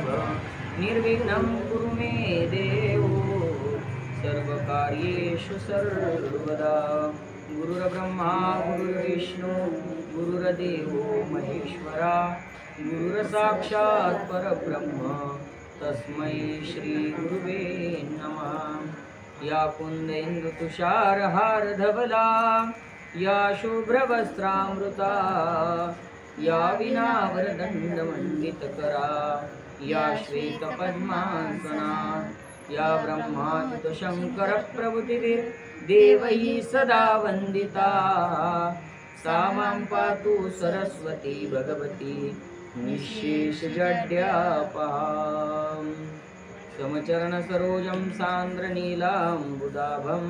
निर्विघ्नं कुरु मे देव सर्वकार्येषु सर्वदा। गुरुर्ब्रह्मा गुरुर्विष्णु गुरुर्देवो महेश्वरा गुरुर्साक्षात् परब्रह्म तस्मै श्री गुरुवे नमः। या कुन्देन्दुतुषारहारधवला या शुभ्रवस्त्रामृता या वीणावरदण्डमण्डितकरा या श्वेतपद्मासना या ब्रह्माच्युतशङ्करप्रभृतिर्देवैः सदा वन्दिता सा मां पातु सरस्वती भगवती निःशेषजड्यापहाम्। समचरणसरोजं सान्द्रनीलाम्बुदाभं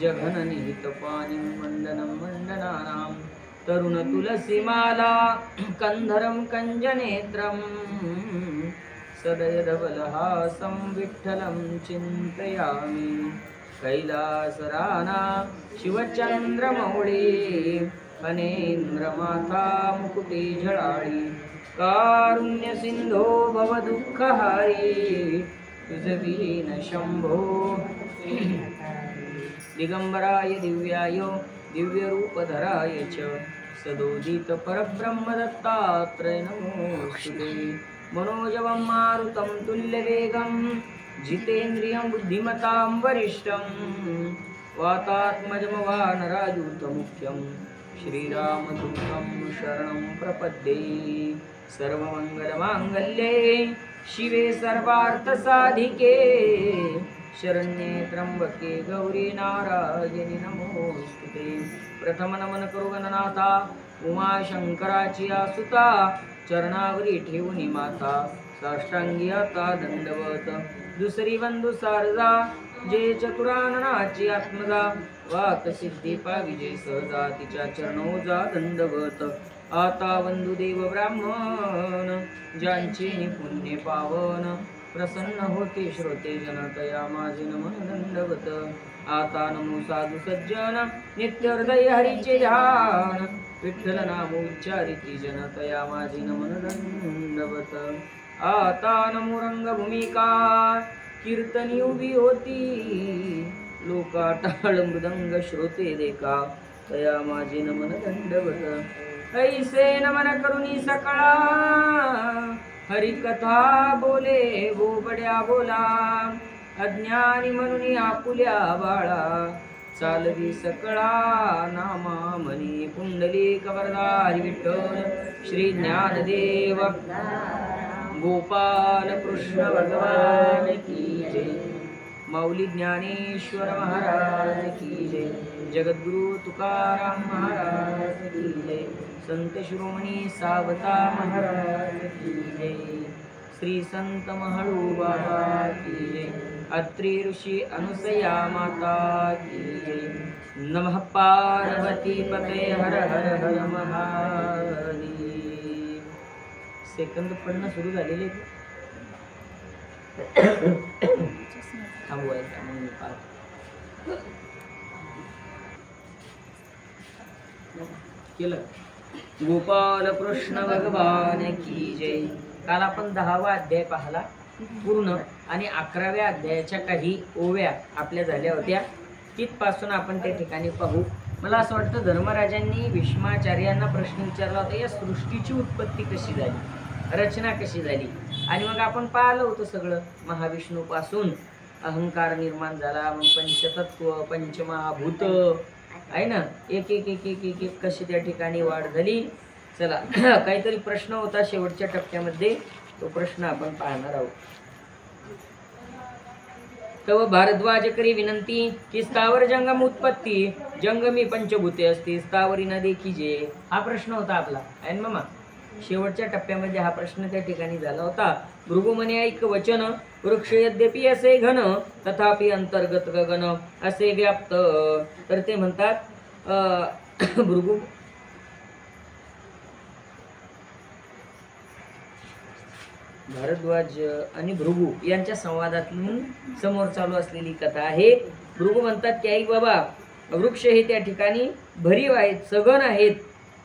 जघननिहितपाणिं वन्दनं वन्दनानां तरुणतुलसीमाला कन्धरं कञ्जनेत्रं सदयधवलहासं विठ्ठलं चिन्तयामि। कैलासराना शिवचन्द्रमौळी फणेन्द्रमाथा मुकुटे झळाळी कारुण्यसिन्धो भवदुःखहारी तुझवीन शंभो। दिगंबराय दिव्याय दिव्यरूपधराय च सदोदित परब्रह्म दत्तात्रय नमोस्तुते। मनोजवं मारुतं तुल्यवेगं जितेन्द्रियं बुद्धिमतां वरिष्ठं वातात्मजं वानरायूथमुख्यं श्रीरामदूतं शरणं प्रपद्ये। सर्वमङ्गलमाङ्गल्ये शिवे सर्वार्थसाधिके शरण्ये त्र्यंबके गौरी नारायणी नमोस्तुते। प्रथम नमन करू गणनाथा उमाशंकराची आसुता चरणावरी ठेवूनी माता साष्टांगी आता दंडवत। दुसरी वंदू सारजा जे चतुराननाची आत्मजा वाक सिद्धी पाविजय सहजा तिच्या चरणोजा दंडवत। आता वंदू देव ब्राह्मण ज्यांचे पुण्य पावन प्रसन्न होते श्रोते जनतया माझे नमन दंडवत। आता नमो साधू सज्जन नित्य हृदय हरीचे ध्यान विठ्ठल नाम उच्चारिती जनतया माझे नमन दंडवत। आता नमो रंगभूमिका कीर्तनी उभी होती लोका टाळ मृदंग श्रोते देखा तया माझे नमन दंडवत। ऐसे नमन करुणी सकळा हरिकथा बोले बोबड्या बोला अज्ञानी म्हणून आपुल्या बाळा चालवी सकळा नामा मनी पुंडलिक वरदारी विठ्ठल श्री ज्ञानदेव गोपाल कृष्ण भगवान की जय। माऊली ज्ञानेश्वर महाराज की जय। जगद्गुरु तुकाराम महाराज की जय। संत शिरोमणी सावता महाराज की जय। श्री संत महाळू बाबा की जय। अत्रि ऋषी अनुसया माता की जय। नमः पार्वती पते हर हर हर महादेव। सेकंद पडणं सुरू झालेले थांबवायचं म्हणून केलं। गोपाल कृष्ण भगवान की जय। काल आपण 10वा अध्याय पाहला पूर्ण आणि 11व्या अध्यायाच्या काही ओव्या आपल्या झाल्या होत्या तिथपासून आपण त्या ठिकाणी पाहू। मला असं वाटतं धर्मराजांनी भीष्माचार्यांना प्रश्न विचारला होता या सृष्टीची उत्पत्ती कशी झाली रचना कशी झाली आणि मग आपण पाहिलं होतं सगळं महाविष्णू पासून अहंकार निर्माण झाला मग पंचतत्व पंचमहाभूत आहे ना एक एक एक एक एक एक कशी त्या ठिकाणी वाढ झाली। चला काहीतरी प्रश्न होता शेवटच्या टप्प्यामध्ये तो प्रश्न आपण पाहणार आहोत। तव भारद्वाज करी विनंती की स्थावर जंगम उत्पत्ती जंगमी पंचभूते असती स्थावरी न देखीजे हा प्रश्न होता आपला आहे मामा। शेवटच्या टप्प्यामध्ये हा प्रश्न त्या ठिकाणी झाला होता। भृगुमने ऐक वचन वृक्ष यद्यपि असे घन तथापि अंतर्गत गगन असे व्याप्त। तर ते म्हणतात भृगु भारद्वाज आणि भृगु यांच्या संवादातून समोर चालू असलेली कथा आहे। भृगु म्हणतात की आई बाबा वृक्ष हे त्या ठिकाणी भरीव आहेत सघन आहेत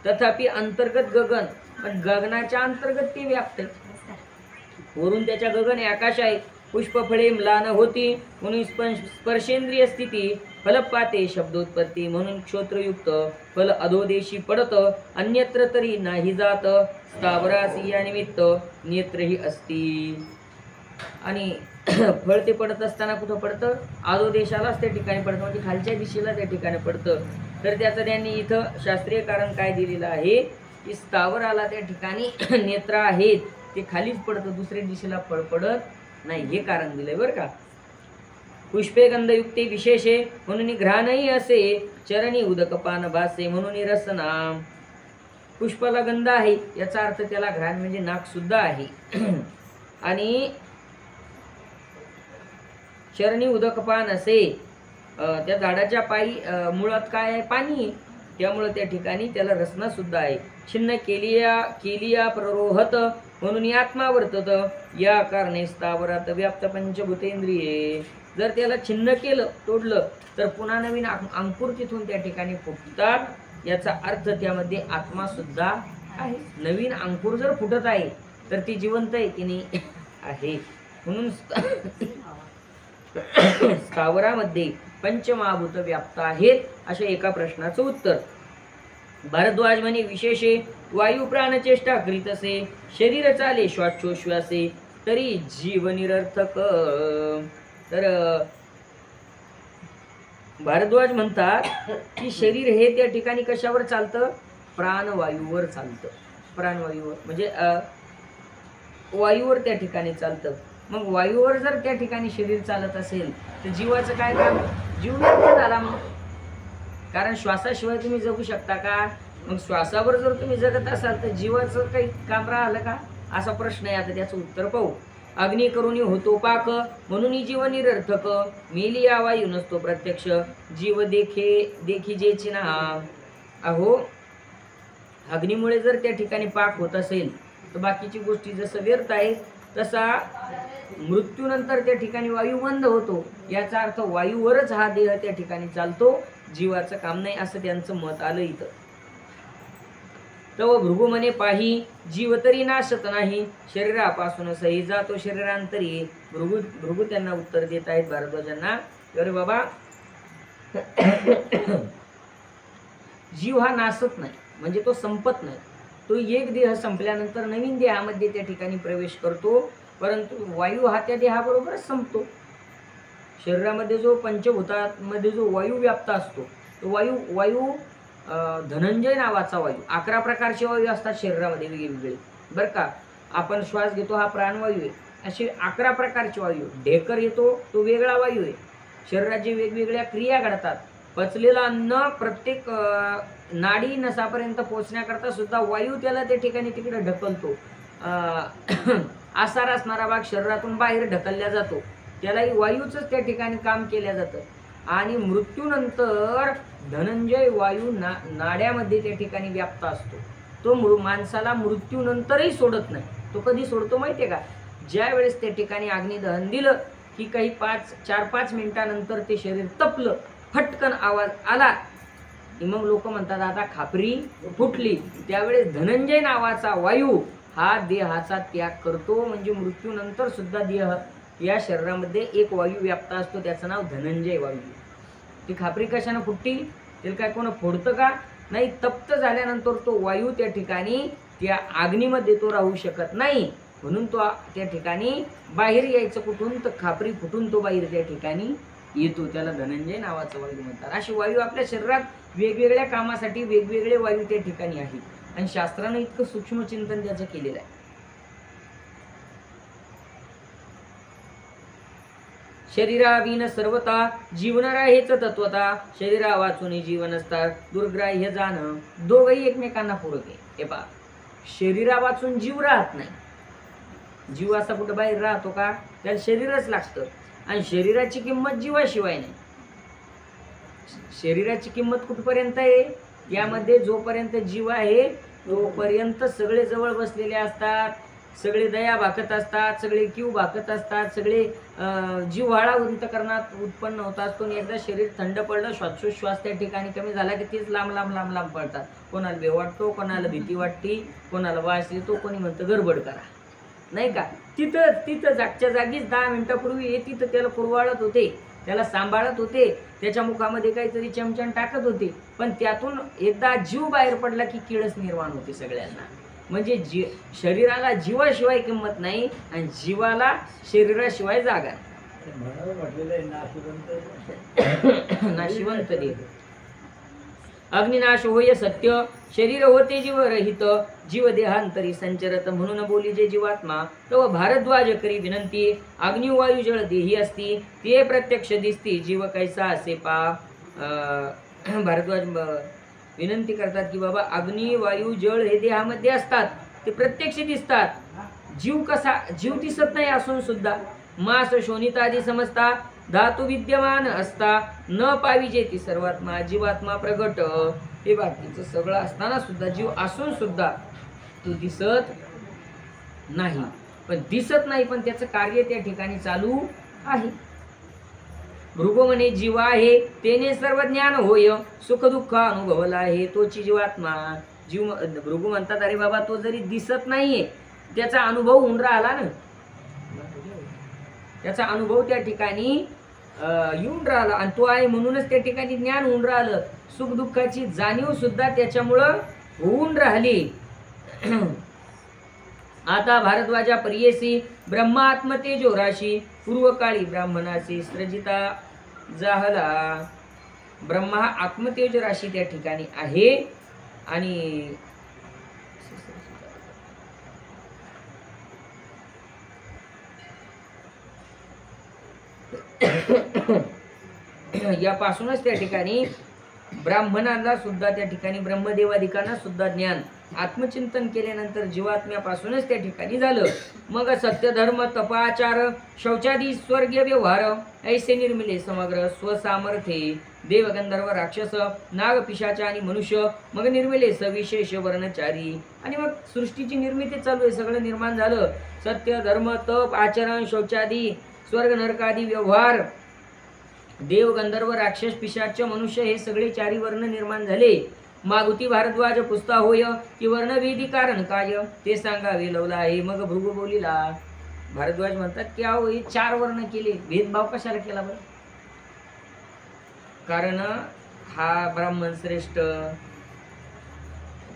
तथापि अंतर्गत गगन पण गगनाच्या अंतर्गत ते व्याप्त वरून त्याच्या गगन आकाश आहे. पुष्पफळे म्लान होती म्हणून स्पर्शेंद्रिय स्थिती, फलपाते शब्दोत्पत्ती म्हणून क्षोत्रयुक्त फल अधोदेशी पडत, अन्यत्र तरी नाही जात, स्थावरासी या निमित्त नेत्रही असती. आणि फळ ते पडत असताना कुठं पडतं? अधोदेशालाच त्या ठिकाणी पडतं, म्हणजे खालच्या दिशेला त्या ठिकाणी पडतं. तर त्याचं त्यांनी इथं शास्त्रीय कारण काय दिलेलं आहे की स्थावराला त्या ठिकाणी नेत्र आहेत, ते खालीच पडतं, दुसऱ्या दिशेला फळ पडत नाही, हे कारण दिलंय बरं का. पुष्पे गंधयुक्ते विशेषे म्हणून घ्राणही असे, चरणी उदकपान भासे म्हणून रसना. पुष्पाला गंध आहे याचा अर्थ त्याला घ्राण म्हणजे नाक सुद्धा आहे. आणि चरणी उदकपान असे, त्या झाडाच्या पायी मुळात काय आहे? पाणी, त्यामुळे त्या ठिकाणी त्याला रसना सुद्धा आहे. छिन्न केलिया प्ररोहत म्हणून आत्मा वर्तत, या कारणे स्थावरात व्याप्त पंचभूतेंद्रिये. जर त्याला छिन्न केलं, तोडलं, तर पुन्हा नवीन अंकुर तिथून त्या ठिकाणी फुटतात. याचा अर्थ त्यामध्ये आत्मा सुद्धा आहे. नवीन अंकुर जर फुटत आहे तर ती जिवंत आहे की नाही? आहे. म्हणून स्थावरामध्ये पंचमहाभूत व्याप्त आहेत. अशा एका प्रश्नाचं उत्तर. भारद्वाज म्हणे विशेषे वायू प्राणचेष्टा करीत असे, शरीर चाले श्वासोश्वासे, तरी जीव निरर्थक. तर भारद्वाज म्हणतात की शरीर हे त्या ठिकाणी कशावर चालतं? प्राणवायूवर चालतं. प्राणवायूवर म्हणजे वायूवर त्या ठिकाणी चालतं. मग वायूवर जर त्या ठिकाणी शरीर चालत असेल तर जीवाचं काय काम? जीव व्यर्थ झाला मग. कारण श्वासाशिवाय तुम्ही जगू शकता का? मग श्वासावर जर तुम्ही जगत असाल तर जीवाचं काही काम राहिलं का? असा प्रश्न आहे. आता त्याचं उत्तर पाहू. अग्नी करून होतो पाक म्हणून जीव निरर्थक, मेली या वायू नसतो प्रत्यक्ष, जीव देखी जेची ना. अहो, अग्नीमुळे जर त्या ठिकाणी पाक होत असेल तर बाकीची गोष्टी जसं व्यर्थ आहे, तसा मृत्यूनंतर त्या ठिकाणी वायू बंद होतो. याचा अर्थ वायूवरच हा देह त्या ठिकाणी चालतो, जीवाचं काम नाही, असं त्यांचं मत आलं इथं. तव भृगु म्हणे पाही, जीव तरी नाशत नाही, शरीरापासून सही जातो शरीरांतरी. भृगु त्यांना उत्तर देत आहेत भारद्वाजांना, अरे बाबा, जीव हा नाशत नाही, म्हणजे तो संपत नाही. तो एक देह संपल्यानंतर नवीन देहामध्ये त्या ठिकाणी प्रवेश करतो, परंतु वायू हा त्या देहाबरोबरच संपतो. शरीरामध्ये जो पंचभूतामध्ये जो वायू व्याप्त असतो, तो वायू धनंजय नावाचा वायू. 11 प्रकारचे वायू असतात शरीरामध्ये वेगवेगळे बरं का. आपण श्वास घेतो हा प्राणवायू आहे. असे 11 प्रकारचे वायू. ढेकर येतो तो वेगळा वायू आहे. शरीराची वेगवेगळ्या क्रिया घडतात. पचलेलं अन्न प्रत्येक नाडी नसापर्यंत पोहोचण्याकरता सुद्धा वायू त्याला त्या ठिकाणी तिकडे ढकलतो. आसार असणारा भाग शरीरातून बाहेर ढकलला जातो, त्यालाही वायूचंच त्या ठिकाणी काम केलं जातं. आणि मृत्यूनंतर धनंजय वायू नाड्यामध्ये त्या ठिकाणी व्याप्त असतो. तो माणसाला मृत्यूनंतरही सोडत नाही. तो कधी सोडतो माहिती आहे का? ज्या वेळेस त्या ठिकाणी अग्निदहन दिलं की काही 4-5 मिनिटानंतर ते शरीर तपलं, फटकन आवाज आला की मग लोक म्हणतात आता खापरी फुटली. त्यावेळेस धनंजय नावाचा वायू हा देहाचा त्याग करतो. म्हणजे मृत्यूनंतर सुद्धा देह या शरीरामध्ये एक वायू व्याप्त असतो, त्याचं नाव धनंजय वायू. ती खापरी कशानं फुटती? त्याला काय कोण फोडतं का? नाही. तप्त झाल्यानंतर तो वायू त्या ठिकाणी त्या अग्नीमध्ये तो राहू शकत नाही, म्हणून तो त्या ठिकाणी बाहेर यायचं कुठून? तर खापरी फुटून तो बाहेर त्या ठिकाणी येतो. त्याला धनंजय नावाचा वायू म्हणतात. अशी वायू आपल्या शरीरात वेगवेगळ्या कामासाठी वेगवेगळे वायू त्या ठिकाणी आहेत. आणि शास्त्रानं इतकं सूक्ष्म चिंतन त्याचं केलेलं आहे. शरीराविन सर्वता जीवन राहेच तत्वता, शरीरा वाचून जीवन असतात दुर्ग्राह्य जाण, दोघही एकमेकांना पूरक आहे. हे पहा, शरीरा वाचून जीव राहत नाही. जीव असा कुठं बाहेर राहतो का? त्याला शरीरच लागतं. आणि शरीराची किंमत जीवाशिवाय नाही. शरीराची किंमत कुठपर्यंत आहे? यामध्ये जोपर्यंत जीव आहे तोपर्यंत सगळे जवळ बसलेले असतात, सगळे दया भाकत असतात, सगळे किव भाकत असतात, सगळे जीव्हाळा अंतःकरणात उत्पन्न होतात. पण एकदा शरीर थंड पडलं, श्वासोश्वास त्या ठिकाणी कमी झाला की तेच लांब लांब लांब लांब पडतात. कोणाला भेव वाटतो, कोणाला भीती वाटते, कोणाला वास येतो, कोणी म्हणतं गडबड करा. नाही का. तिथं जागच्या जागीच 10 मिनिटापूर्वी तिथं त्याला कुरवाळत होते, त्याला सांभाळत होते, त्याच्या मुखामध्ये काहीतरी चमचम टाकत होते. पण त्यातून एकदा जीव बाहेर पडला की किळस निर्माण होते सगळ्यांना. म्हणजे शरीराला जीवाशिवाय किंमत नाही आणि जीवाला शरीराशिवाय जागा नाही. नाशिवंत देह अग्निनाश होय सत्य, शरीर होते जीवरहित, जीव देहांतरी संचरत. म्हणून बोली जे जीवात्मा तव भारद्वाज करी विनंती, अग्निवायू जळ देही असती, ते प्रत्यक्ष दिसती, जीव कैसा असे पा. भारद्वाज विनंती करतात की बाबा अग्नी वायू जळ हे देहामध्ये असतात, ते प्रत्यक्ष दिसतात. जीव कसा, जीव दिसत नाही असून सुद्धा. मास शोणितादी समजता, धातू विद्यमान असता, न पाविजे ती सर्वात्मा. जीवात्मा प्रगट हे बाकीचं सगळं असताना सुद्धा, जीव असून सुद्धा तो दिसत नाही. पण दिसत नाही पण त्याचं कार्य त्या ठिकाणी चालू आहे. भृगु म्हणे जीवा आहे तेने सर्व ज्ञान होय, सुख दुःख अनुभवला आहे तोची जीवात्मा. जीव भृगु म्हणतात अरे बाबा तो जरी दिसत नाहीये त्याचा अनुभव होऊन राहिला ना, त्याचा अनुभव त्या ठिकाणी येऊन राहिला आणि तो आहे म्हणूनच त्या ठिकाणी ज्ञान होऊन राहिलं. सुख दुःखाची जाणीव सुद्धा त्याच्यामुळं होऊन राहिली. आता भारद्वाजा प्रियसी ब्रह्मात्मतेजो राशी, पूर्वकाळी ब्राह्मणाशी सृजिता जाहला. ब्रह्मा आत्मतेज राशी त्या ठिकाणी आहे आणि यापासूनच त्या ठिकाणी ब्राह्मणाला सुद्धा त्या ठिकाणी ब्रह्मदेवादिकांना सुद्धा ज्ञान आत्मचिंतन केल्यानंतर जीवात्म्यापासूनच त्या ठिकाणी झालं. मग सत्य धर्म तपाचार शौचादी स्वर्गीय व्यवहार ऐसे निर्मिले समग्र स्वसामर्थ्ये देव गंधर्व राक्षस नाग पिशाच आणि मनुष्य. मग निर्मिले सविशेष वर्णचारी आणि मग सृष्टीची निर्मिती चालू आहे, सगळं निर्माण झालं. सत्य धर्म तप आचरण शौचादी स्वर्ग नरकादी व्यवहार देव गंधर्व राक्षस पिशाच मनुष्य हे सगळे चारी वर्ण निर्माण झाले. मागुती भारद्वाज पुस्ता होय की वर्णवेदी कारण काय ते सांगावे लवला आहे. मग भृगु बोलिला. भारद्वाज म्हणतात की अहो हे 4 वर्ण केले, भेदभाव कशाला केला बरं? कारण हा ब्राह्मण श्रेष्ठ,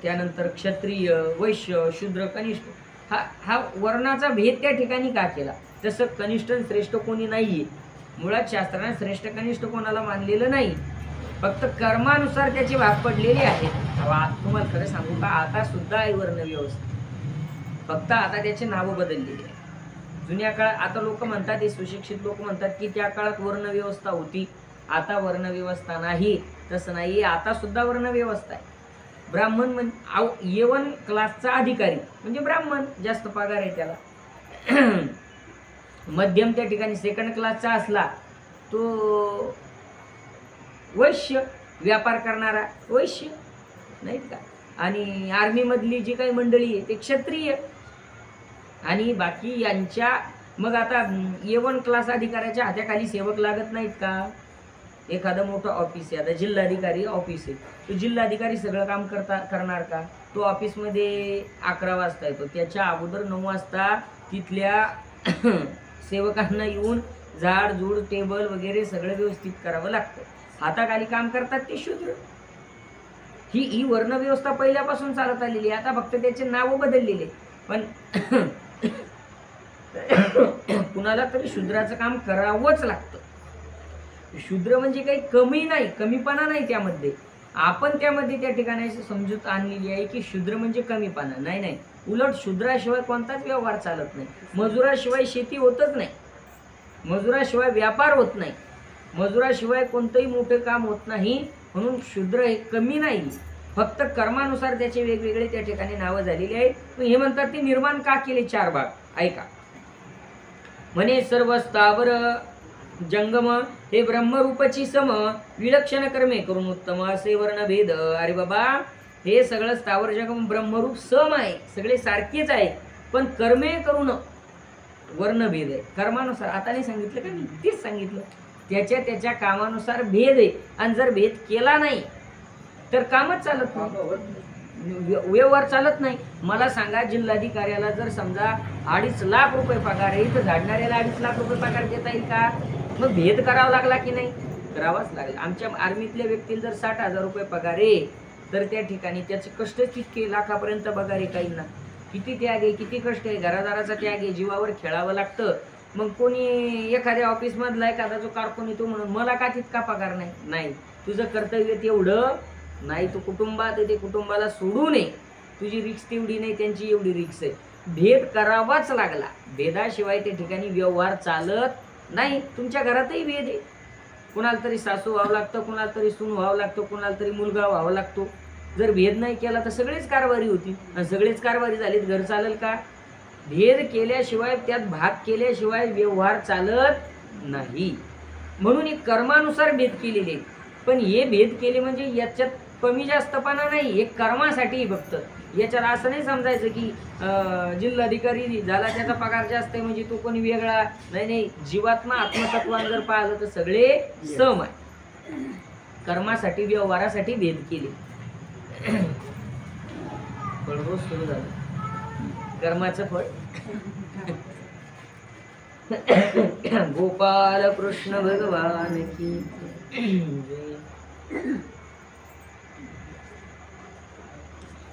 त्यानंतर क्षत्रिय वैश्य शूद्र कनिष्ठ, हा वर्णाचा भेद त्या ठिकाणी का केला? तसं कनिष्ठ श्रेष्ठ कोणी नाहीये. मुळात शास्त्राने श्रेष्ठ कनिष्ठ कोणाला मानलेलं नाही, फक्त कर्मानुसार त्याची भाग पडलेली आहेत. तुम्हाला खरं सांगू का, आता सुद्धा आहे वर्ण व्यवस्था, फक्त आता त्याचे नाव बदललेली आहे. जुन्या काळात आता लोक म्हणतात, हे सुशिक्षित लोक म्हणतात की त्या काळात वर्ण व्यवस्था होती, आता वर्ण व्यवस्था नाही. तसं नाही, आता सुद्धा वर्ण व्यवस्था आहे. ब्राह्मण म्हणजे A1 क्लासचा अधिकारी म्हणजे ब्राह्मण, जास्त पगार आहे त्याला. मध्यम त्या ठिकाणी सेकंड क्लासचा असला तो वैश्य, व्यापार करणारा वैश्य नाहीत का. आणि आर्मी मधली जी काही मंडळी आहे ते क्षत्रिय आणि बाकी यांच्या. मग आता A1 क्लास अधिकाऱ्याच्या हाताखाली सेवक लागत नाहीत का? एखादं मोठं ऑफिस आहे, आता जिल्हाधिकारी ऑफिस आहे, तो जिल्हाधिकारी सगळं काम करणार का? तो ऑफिसमध्ये 11 वाजता येतो, त्याच्या अगोदर 9 वाजता तिथल्या सेवकांना येऊन झाड झूड टेबल वगैरे सगळं व्यवस्थित करावं लागतं. हाताखाली काम करतात ते शूद्र. ही वर्ण व्यवस्था पहिल्यापासून चालत आलेली आहे, आता फक्त त्याचे नाव बदललेले. पण कुणाला तरी शूद्राचं काम करावंच लागतं. शूद्र म्हणजे काही कमी नाही, कमीपणा नाही त्यामध्ये. आपण त्यामध्ये त्या ठिकाणी समजूत आणलेली आहे की शूद्र म्हणजे कमीपणा नाही. नाही, उलट शूद्राशिवाय कोणताच व्यवहार चालत नाही. मजुराशिवाय शेती होतच नाही, मजुराशिवाय व्यापार होत नाही, मजुराशिवाय कोणतंही मोठं काम होत नाही. म्हणून शूद्र हे कमी नाही, फक्त कर्मानुसार त्याचे वेगवेगळे त्या ठिकाणी नावं झालेली आहेत. हे म्हणतात ते निर्माण का केले? 4 भाग ऐका. म्हणे सर्व स्थावर जंगम हे ब्रह्मरूपची सम, विलक्षण कर्मे करून उत्तम असे वर्णभेद. अरे बाबा, हे सगळं स्थावर जंगम ब्रह्मरूप सम आहे, सगळे सारखेच आहे, पण कर्मे करून वर्णभेद आहे. कर्मानुसार आता नाही सांगितलं का, मी तेच सांगितलं. त्याच्या कामानुसार भेद आहे. आणि जर भेद केला नाही तर कामच चालत नाही. व्यवहार चालत नाही. मला सांगा, जिल्हाधिकाऱ्याला जर समजा 2.5 लाख रुपये पगार आहे, तर झाडणाऱ्याला 2.5 लाख रुपये पगार देता येईल का? मग भेद करावा लागला की नाही? करावाच लागेल. आमच्या आर्मीतल्या व्यक्तीला जर 60,000 रुपये पगार आहे, तर त्या ठिकाणी त्याचे कष्ट तितके लाखापर्यंत पगार आहे काहींना. किती त्याग आहे, किती कष्ट आहे, घरादाराचा त्याग आहे, जीवावर खेळावं लागतं. मग कोणी एखाद्या ऑफिसमधला एखादा जो कारकून येतो म्हणून मला का तितका पगार नाही? नाही, तुझं कर्तव्य तेवढं नाही. तू कुटुंबात ते कुटुंबाला सोडू नये. तुझी रिक्स तेवढी नाही, त्यांची एवढी रिक्स आहे. भेद करावाच लागला. भेदाशिवाय त्या ठिकाणी व्यवहार चालत नाही. तुमच्या घरातही भेद आहे. कुणाला तरी सासू व्हावं लागतं, कुणाला तरी सून व्हावं लागतं, कुणाला तरी मुलगा व्हावा लागतो. जर भेद नाही केला तर सगळेच कारभारी होती, आणि सगळेच कारभारी झालीत, घर चालेल का? भेद केल्याशिवाय, त्यात भाग केल्याशिवाय व्यवहार चालत नाही. म्हणून एक कर्मानुसार भेद केलेले. पण हे भेद केले म्हणजे याच्यात कमी जास्तपणा नाही, हे कर्मासाठी फक्त. याच्यात असं नाही समजायचं की जिल्हाधिकारी झाला त्याचा पगार जास्त आहे म्हणजे तो कोणी वेगळा नाही. नाही, जीवात्मा आत्मतत्वान जर पाहिलं तर सगळे सम आहे. कर्मासाठी, व्यवहारासाठी भेद केले. फळरोज सुरू झालं कर्माचं फळ. गोपाल कृष्ण भगवान की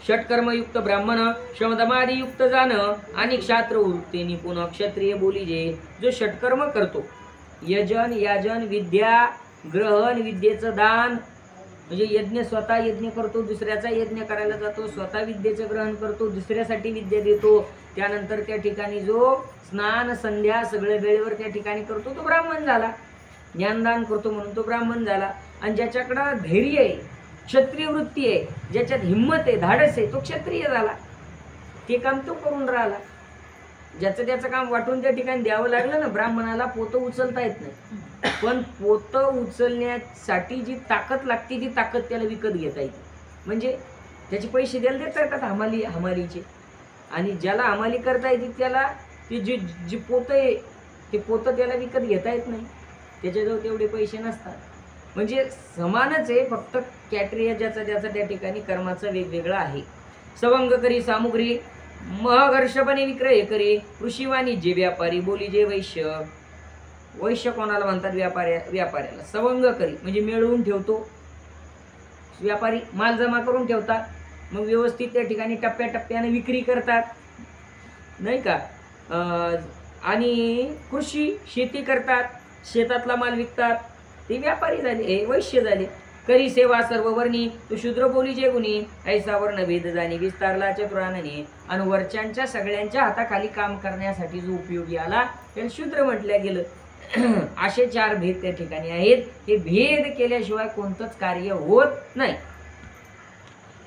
षटकर्मयुक्त ब्राह्मण, शमदमादियुक्त जाण आणि क्षात्र वृत्ती निपुण क्षत्रिय बोलीजे. जो षटकर्म करतो, यजन, याजन, विद्या ग्रहण, विद्येचं दान म्हणजे यज्ञ, स्वतः यज्ञ करतो, दुसऱ्याचा यज्ञ करायला जातो, स्वतः विद्येचं ग्रहण करतो, दुसऱ्यासाठी विद्या देतो, त्यानंतर त्या ठिकाणी जो स्नान संध्या सगळे वेळेवर त्या ठिकाणी करतो तो ब्राह्मण झाला. ज्ञानदान करतो म्हणून तो ब्राह्मण झाला. आणि ज्याच्याकडं धैर्य आहे, क्षत्रिय वृत्ती आहे, ज्याच्यात हिंमत आहे, धाडस आहे, तो क्षत्रिय झाला. ते काम तो करून राहिला. ज्याचं त्याचं काम वाटून त्या ठिकाणी द्यावं लागलं ना. ब्राह्मणाला पोतं उचलता येत नाही, पण पोतं उचलण्यासाठी जी ताकद लागते ती ताकद त्याला विकत घेता येते. म्हणजे त्याचे पैसे द्यायला देता येतात हमालीचे. आणि ज्याला हमाली करता येते त्याला ते जी पोतं आहे ते पोतं त्याला विकत घेता येत नाही, त्याच्याजवळ तेवढे पैसे नसतात. म्हणजे समानच आहे, फक्त कॅटेरिया ज्याचा त्या ठिकाणी कर्माचा वेगवेगळा आहे. सवंग करी सामुग्री महघर्षपणे विक्रय करी. कृषी वाणिज्य व्यापारी बोली जे वैश्य. वैश्य कोणाला म्हणतात? व्यापाऱ्याला. सवंग करी म्हणजे मिळवून ठेवतो. व्यापारी माल जमा करून ठेवतात, मग व्यवस्थित त्या ठिकाणी टप्प्याटप्प्याने विक्री करतात, नाही का? आणि कृषी शेती करतात, शेतातला माल विकतात, ते व्यापारी झाले, हे वैश्य झाले. करी सेवा सर्व वर्णी तू शूद्र बोली जे गुणी. ऐसा वर्ण भेद जाणी विस्तारला चतुरानने. आणि वरच्यांच्या सगळ्यांच्या हाताखाली काम करण्यासाठी जो उपयोगी आला त्याला शूद्र म्हटलं गेलं. असे 4 भेद त्या ठिकाणी आहेत. हे भेद केल्याशिवाय कोणतंच कार्य होत नाही.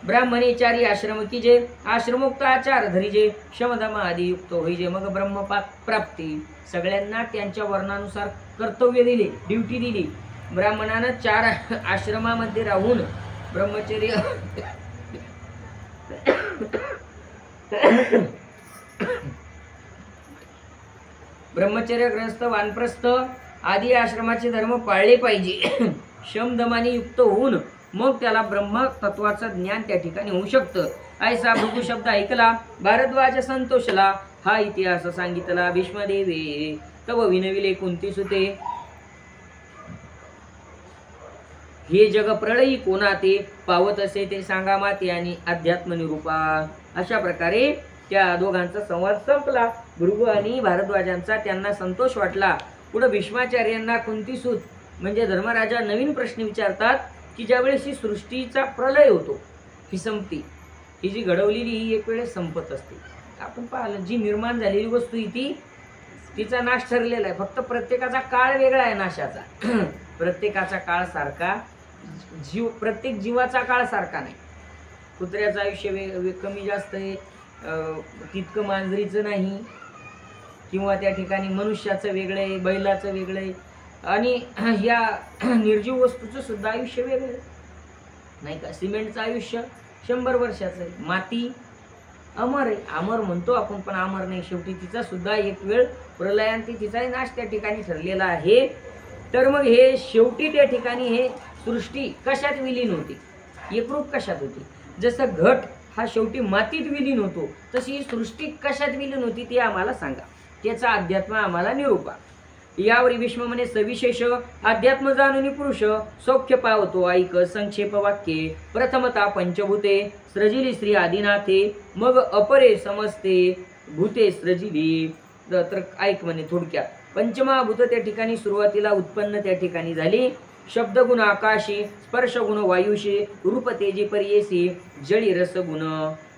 ब्राह्मणी 4 आश्रम की जे आश्रमोक्त आचार धरीजे. शमदम आदी युक्त होईजे मग ब्रह्मप्राप्ती. सगळ्यांना त्यांच्या वर्णानुसार कर्तव्य दिले, ड्युटी दिली. ब्राह्मणानं 4 आश्रमामध्ये राहून ब्रह्मचर्य ब्रह्मचर्य, ग्रहस्थ, वानप्रस्थ आदी आश्रमाचे धर्म पाळले पाहिजे. शमदमाने युक्त होऊन मग त्याला ब्रह्मतत्वाचं ज्ञान त्या ठिकाणी होऊ शकतं. ऐसा भृगु शब्द ऐकला भारद्वाज संतोषला. हा इतिहास सांगितला भीष्मदेवे. तव विनविले कुंती सुते. हे जग प्रळयी कोणाते पावत असे ते सांगा माते आणि अध्यात्म निरूपा. अशा प्रकारे त्या दोघांचा संवाद संपला. भृगु आणि भारद्वाजांचा. त्यांना संतोष वाटला. पुढे भीष्माचार्यांना कुंतीसूत म्हणजे धर्मराजा नवीन प्रश्न विचारतात की ज्यावेळेस ही सृष्टीचा प्रलय होतो, ही संपती, ही जी घडवलेली ही एक वेळेस संपत असते. आपण पाहिलं जी निर्माण झालेली वस्तू ही तिचा नाश ठरलेला आहे. फक्त प्रत्येकाचा काळ वेगळा आहे नाशाचा. प्रत्येकाचा काळ सारखा प्रत्येक जीवाचा काळ सारखा नाही. कुत्र्याचं आयुष्य कमी जास्त आहे तितकं मांजरीचं नाही, किंवा त्या ठिकाणी मनुष्याचं वेगळं आहे, बैलाचं वेगळं आहे. आणि या निर्जीव वस्तूचं सुद्धा आयुष्य वेगळं आहे, नाही का? सिमेंटचं आयुष्य 100 वर्षाचं आहे. माती अमर आहे, अमर म्हणतो आपण पण अमर नाही. शेवटी तिचा सुद्धा एक वेळ प्रलयांती तिचाही नाश त्या ठिकाणी ठरलेला आहे. तर मग हे शेवटी त्या ठिकाणी हे सृष्टी कशात विलीन होती, एकरूप कशात होती? जसं घट हा शेवटी मातीत विलीन होतो, तशी ही सृष्टी कशात विलीन होती ते आम्हाला सांगा, त्याचा अध्यात्म आम्हाला निरूपा. यावरी भीष्म म्हणे सविशेष अध्यात्म जाणून पुरुष सौख्य पावतो. ऐक संक्षेप वाक्ये. प्रथमता पंचभूते सृजिली श्री आदिनाथे, मग अपरे समजते भूते सृजिली. तर ऐक म्हणे थोडक्यात. पंचमहाभूत त्या ठिकाणी सुरुवातीला उत्पन्न त्या ठिकाणी झाली. शब्दगुण आकाशी, स्पर्शगुण वायुशी, रूप तेजी पर्येसी, जळी रसगुण.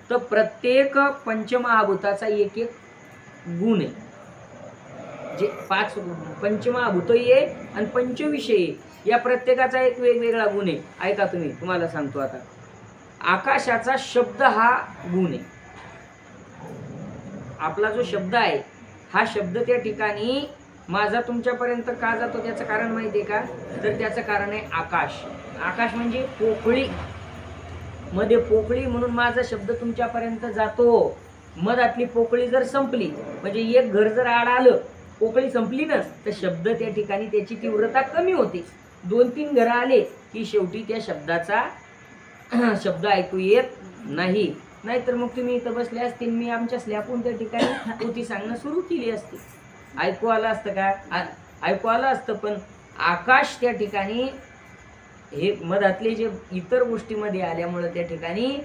तर प्रत्येक पंचमहाभूताचा एक एक गुण आहे. जे 5 पंचमहाभूत आहे आणि पंचविषय या प्रत्येकाचा एक वेगवेगळा गुण आहे. ऐका तुम्ही, तुम्हाला सांगतो आता. आकाशाचा शब्द हा गुण आहे. आपला जो शब्द आहे हा शब्द त्या ठिकाणी माझा तुमच्यापर्यंत का जातो त्याचं कारण माहिती आहे का? तर त्याचं कारण आहे आकाश. आकाश म्हणजे पोकळी, मध्ये पोकळी म्हणून माझा शब्द तुमच्यापर्यंत जातो. मधातली पोकळी जर संपली म्हणजे एक घर जर आड आलं, पोकळी संपली ना, तर शब्द त्या ठिकाणी त्याची तीव्रता कमी होते. 2-3 घरं आले की शेवटी त्या शब्दाचा शब्द ऐकू येत नाही. नाहीतर मग तुम्ही इथं बसले असतील, मी आमच्या स्लॅपहून त्या ठिकाणी पोथी सांगणं सुरू केली असती, ऐकू आलं असतं का? ऐकू आलं असतं. पण आकाश त्या ठिकाणी हे मधातले जे इतर गोष्टीमध्ये आल्यामुळं त्या ठिकाणी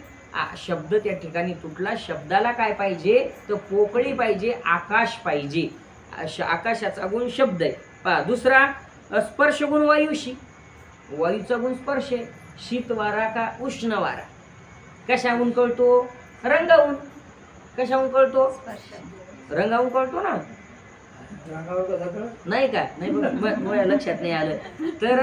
शब्द त्या ठिकाणी तुटला. शब्दाला काय पाहिजे? तर पोकळी पाहिजे, आकाश पाहिजे. आकाशाचा गुण शब्द आहे. पहा दुसरा स्पर्श गुण वायुशी. वायूचा गुण स्पर्श आहे. शीत वारा का उष्ण वारा कशाहून कळतो? रंगाहून. कशाहून कळतो? रंगाहून कळतो ना, नाही का? नाही बघा, लक्षात नाही आलं. तर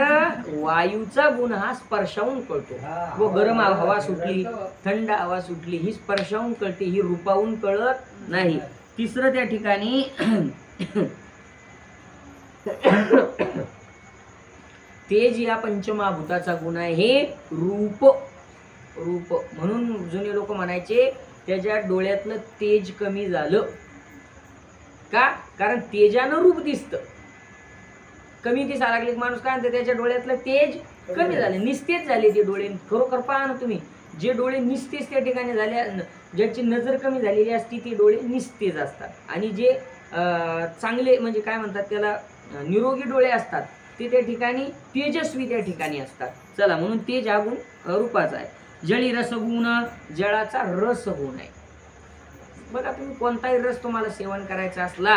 वायूचा गुण हा स्पर्शाहून कळतो. व गरम हवा सुटली, थंड हवा सुटली, ही स्पर्शाहून कळते, ही रूपाहून कळत नाही. तिसरं त्या ठिकाणी तेज या पंचमहाभूताचा गुण आहे. हे रूप. रूप म्हणून जुने लोक म्हणायचे त्याच्या डोळ्यातलं तेज कमी झालं का? कारण तेजानं रूप दिसतं. कमी दिसायला लागले माणूस काय म्हणते? त्याच्या डोळ्यातलं तेज कमी झालं, निस्तेज झाले ते डोळे. खरोखर पहा ना तुम्ही, जे डोळे निस्तेज त्या ठिकाणी झाले, ज्याची नजर कमी झालेली असती ते डोळे निस्तेज असतात. आणि जे चांगले म्हणजे काय म्हणतात त्याला, निरोगी डोळे असतात ते त्या ठिकाणी तेजस्वी त्या ठिकाणी असतात. चला, म्हणून तेज हा गुण रूपाचा आहे. जळी रसगुण, जळाचा रस गुण आहे. बघा तुम्ही कोणताही रस तुम्हाला सेवन करायचा असला,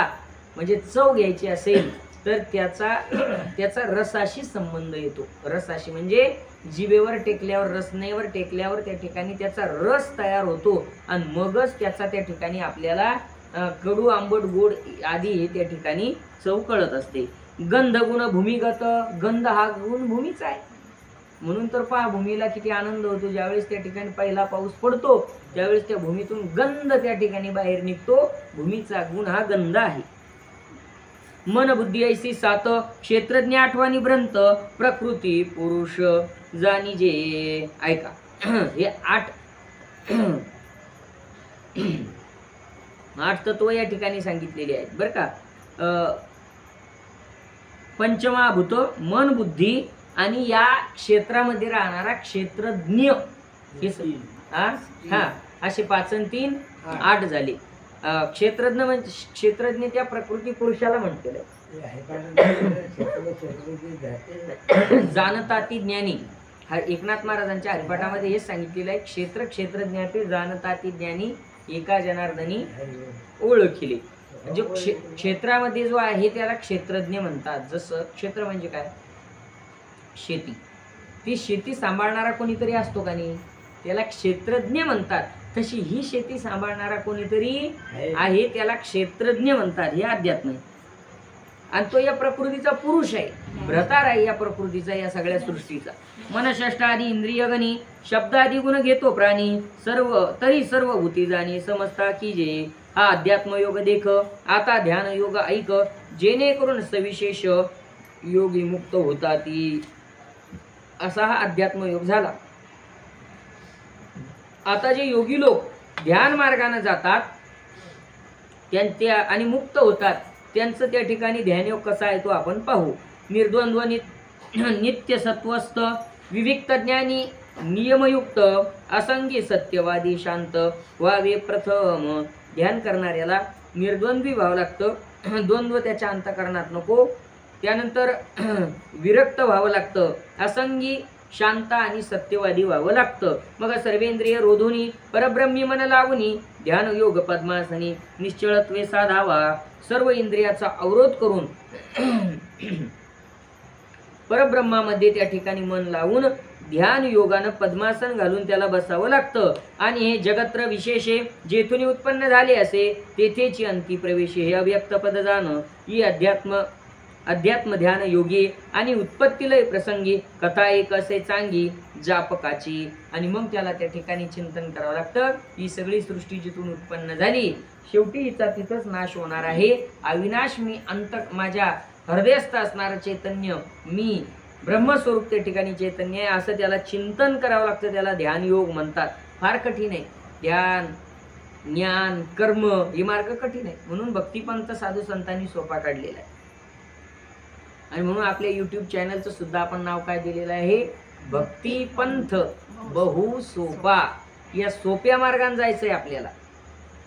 म्हणजे चव घ्यायची असेल, तर त्याचा रसाशी संबंध येतो. रसाशी म्हणजे जिभेवर टेकल्यावर, रसनेवर टेकल्यावर त्या ठिकाणी त्याचा रस तयार होतो आणि मगच त्याचा त्या ठिकाणी आपल्याला कडू, आंबट, गोड आदी हे त्या ठिकाणी चव कळत असते. गंध गुण भूमिगत. गंध हा गुण भूमीचा आहे. म्हणून तर पहा भूमीला किती आनंद होतो ज्यावेळेस त्या ठिकाणी पहिला पाऊस पडतो, त्यावेळेस त्या भूमीतून गंध त्या ठिकाणी बाहेर निघतो. भूमीचा गुण हा गंध आहे. मन बुद्धी ऐसी 7 क्षेत्रज्ञ 8वानी भ्रंत प्रकृती पुरुष जाणी जे. ऐका, हे 8 तत्व या ठिकाणी सांगितलेले आहेत बरं का. पंचमहाभूत, मन, बुद्धी आणि या क्षेत्रामध्ये राहणारा क्षेत्रज्ञ, असे 5 आणि 3 8 झाले. क्षेत्रज्ञ म्हणजे क्षेत्रज्ञ त्या प्रकृती पुरुषाला म्हणते. जाणता ती ज्ञानी. एकनाथ महाराजांच्या हरिपाठामध्ये हेच सांगितलेलं आहे. क्षेत्रज्ञाते जाणता ती ज्ञानी, एका जनार्दनी ओळखिले. जो क्षेत्रामध्ये जो आहे त्याला क्षेत्रज्ञ म्हणतात. जसं क्षेत्र म्हणजे काय? शेती. ती शेती सांभाळणारा कोणीतरी असतो का नाही, त्याला क्षेत्रज्ञ म्हणतात. तशी ही शेती सांभाळणारा कोणीतरी आहे, त्याला क्षेत्रज्ञ म्हणतात. हे अध्यात्म आहे. आणि तो या प्रकृतीचा पुरुष आहे, भ्रतार आहे या प्रकृतीचा, या सगळ्या सृष्टीचा. मनषष्ट आदी इंद्रिय गणी, शब्द आदी गुण घेतो प्राणी, सर्व भूती जाणी, समजता की जे. हा अध्यात्म योग देख. आता ध्यान योग ऐक, जेणेकरून सविशेष योगी मुक्त होताती. असा हा अध्यात्म योग झाला. आता जे योगी लोक ध्यान मार्गाने जातात त्यांच्या आणि मुक्त होतात, त्यांचं त्या ठिकाणी ध्यानयोग कसा आहे तो आपण पाहू. निर्द्वंद्व नित्य सत्वस्थ विविक्त ज्ञानी नियमयुक्त असंगी सत्यवादी शांत व्हावे प्रथम. ध्यान करणाऱ्याला निर्द्वंद्वी व्हावं लागतं, द्वंद्व त्याच्या अंतःकरणात नको. त्यानंतर विरक्त व्हावं लागतं, असंगी शांत आणि सत्यवादी व्हावं लागतं. मग सर्वेंद्रिय रोधुनी परब्रह्मी मन लावूनी ध्यान योग पद्मासनी निश्चळत्वे साधावा. सर्व इंद्रियाचा अवरोध करून परब्रह्मामध्ये त्या ठिकाणी मन लावून ध्यान योगानं पद्मासन घालून त्याला बसावं लागतं. आणि हे जगत्र विशेषे जेथून उत्पन्न झाले असे तेथेची अंती प्रवेशे. हे अव्यक्त पद जाणं ही अध्यात्म ध्यान योगी आणि उत्पत्तीलय प्रसंगी कथा एक असे चांगी जापकाची. आणि मग त्याला त्या ठिकाणी चिंतन करावं लागतं. ही सगळी सृष्टी जिथून उत्पन्न झाली शेवटी हिचा तिथंच नाश होणार आहे. अविनाश मी माझ्या हृदयस्थ असणारं चैतन्य मी ब्रह्मस्वरूप त्या ठिकाणी चैतन्य आहे असं त्याला चिंतन करावं लागतं. त्याला ध्यान योग म्हणतात. फार कठीण आहे. ध्यान ज्ञान कर्म हे मार्ग कठीण आहे. म्हणून भक्तिपंथ साधू संतांनी सोपा काढलेला आहे. आणि म्हणून आपल्या YouTube चॅनलचं सुद्धा आपण नाव काय दिलेलं आहे, भक्तिपंथ बहु सोपा. या सोप्या मार्गाने जायचंय आपल्याला.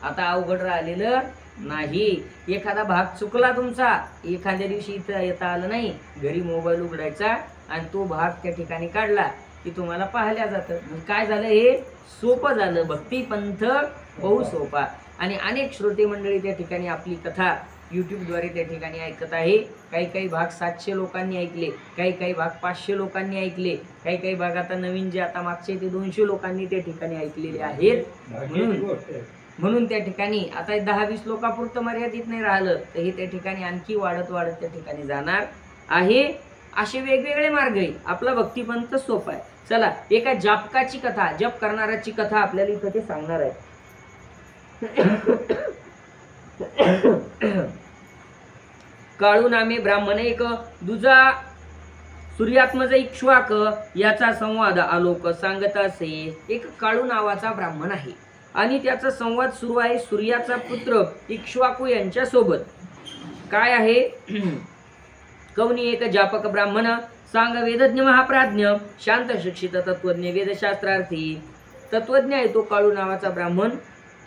आता अवघड राहिलेलं नाही. एखादा भाग चुकला तुमचा, एखाद्या दिवशी इथं येता आलं नाही, घरी मोबाईल उघडायचा आणि तो भाग त्या ठिकाणी काढला की तुम्हाला पाहिल्या जातं. काय झालं, हे सोपं झालं. भक्तिपंथ बहु सोपा. आणि अनेक श्रोते मंडळी त्या ठिकाणी आपली कथा यूट्यूबद्वारे त्या ठिकाणी ऐकत आहे. काही भाग 700 लोकांनी ऐकले, काही भाग 500 लोकांनी ऐकले, काही भाग आता नवीन जे आता मागचे ते 200 लोकांनी त्या ठिकाणी ऐकलेले आहेत. म्हणून त्या ठिकाणी आता 10-20 लोकांपुरतं मर्यादित नाही राहिलं तर हे त्या ठिकाणी आणखी वाढत त्या ठिकाणी जाणार आहे. असे वेगवेगळे मार्ग आहे. आपला भक्तिपंथ सोपा आहे. चला एका जापकाची कथा, जप करणाऱ्याची कथा आपल्याला इथं ते सांगणार आहे. काळू नामे ब्राह्मण एक दुजा सूर्यात्मज इक्ष्वाक याचा संवाद आलोक सांगत असे. एक काळू नावाचा ब्राह्मण आहे आणि त्याचा संवाद सुरू आहे सूर्याचा पुत्र इक्ष्वाकू यांच्या सोबत. काय आहे, कवनी एक जापक ब्राह्मण सांग वेदज्ञ महाप्राज्ञ शांत शिक्षित तत्वज्ञ वेदशास्त्रार्थी. तत्वज्ञ आहे तो काळू नावाचा ब्राह्मण.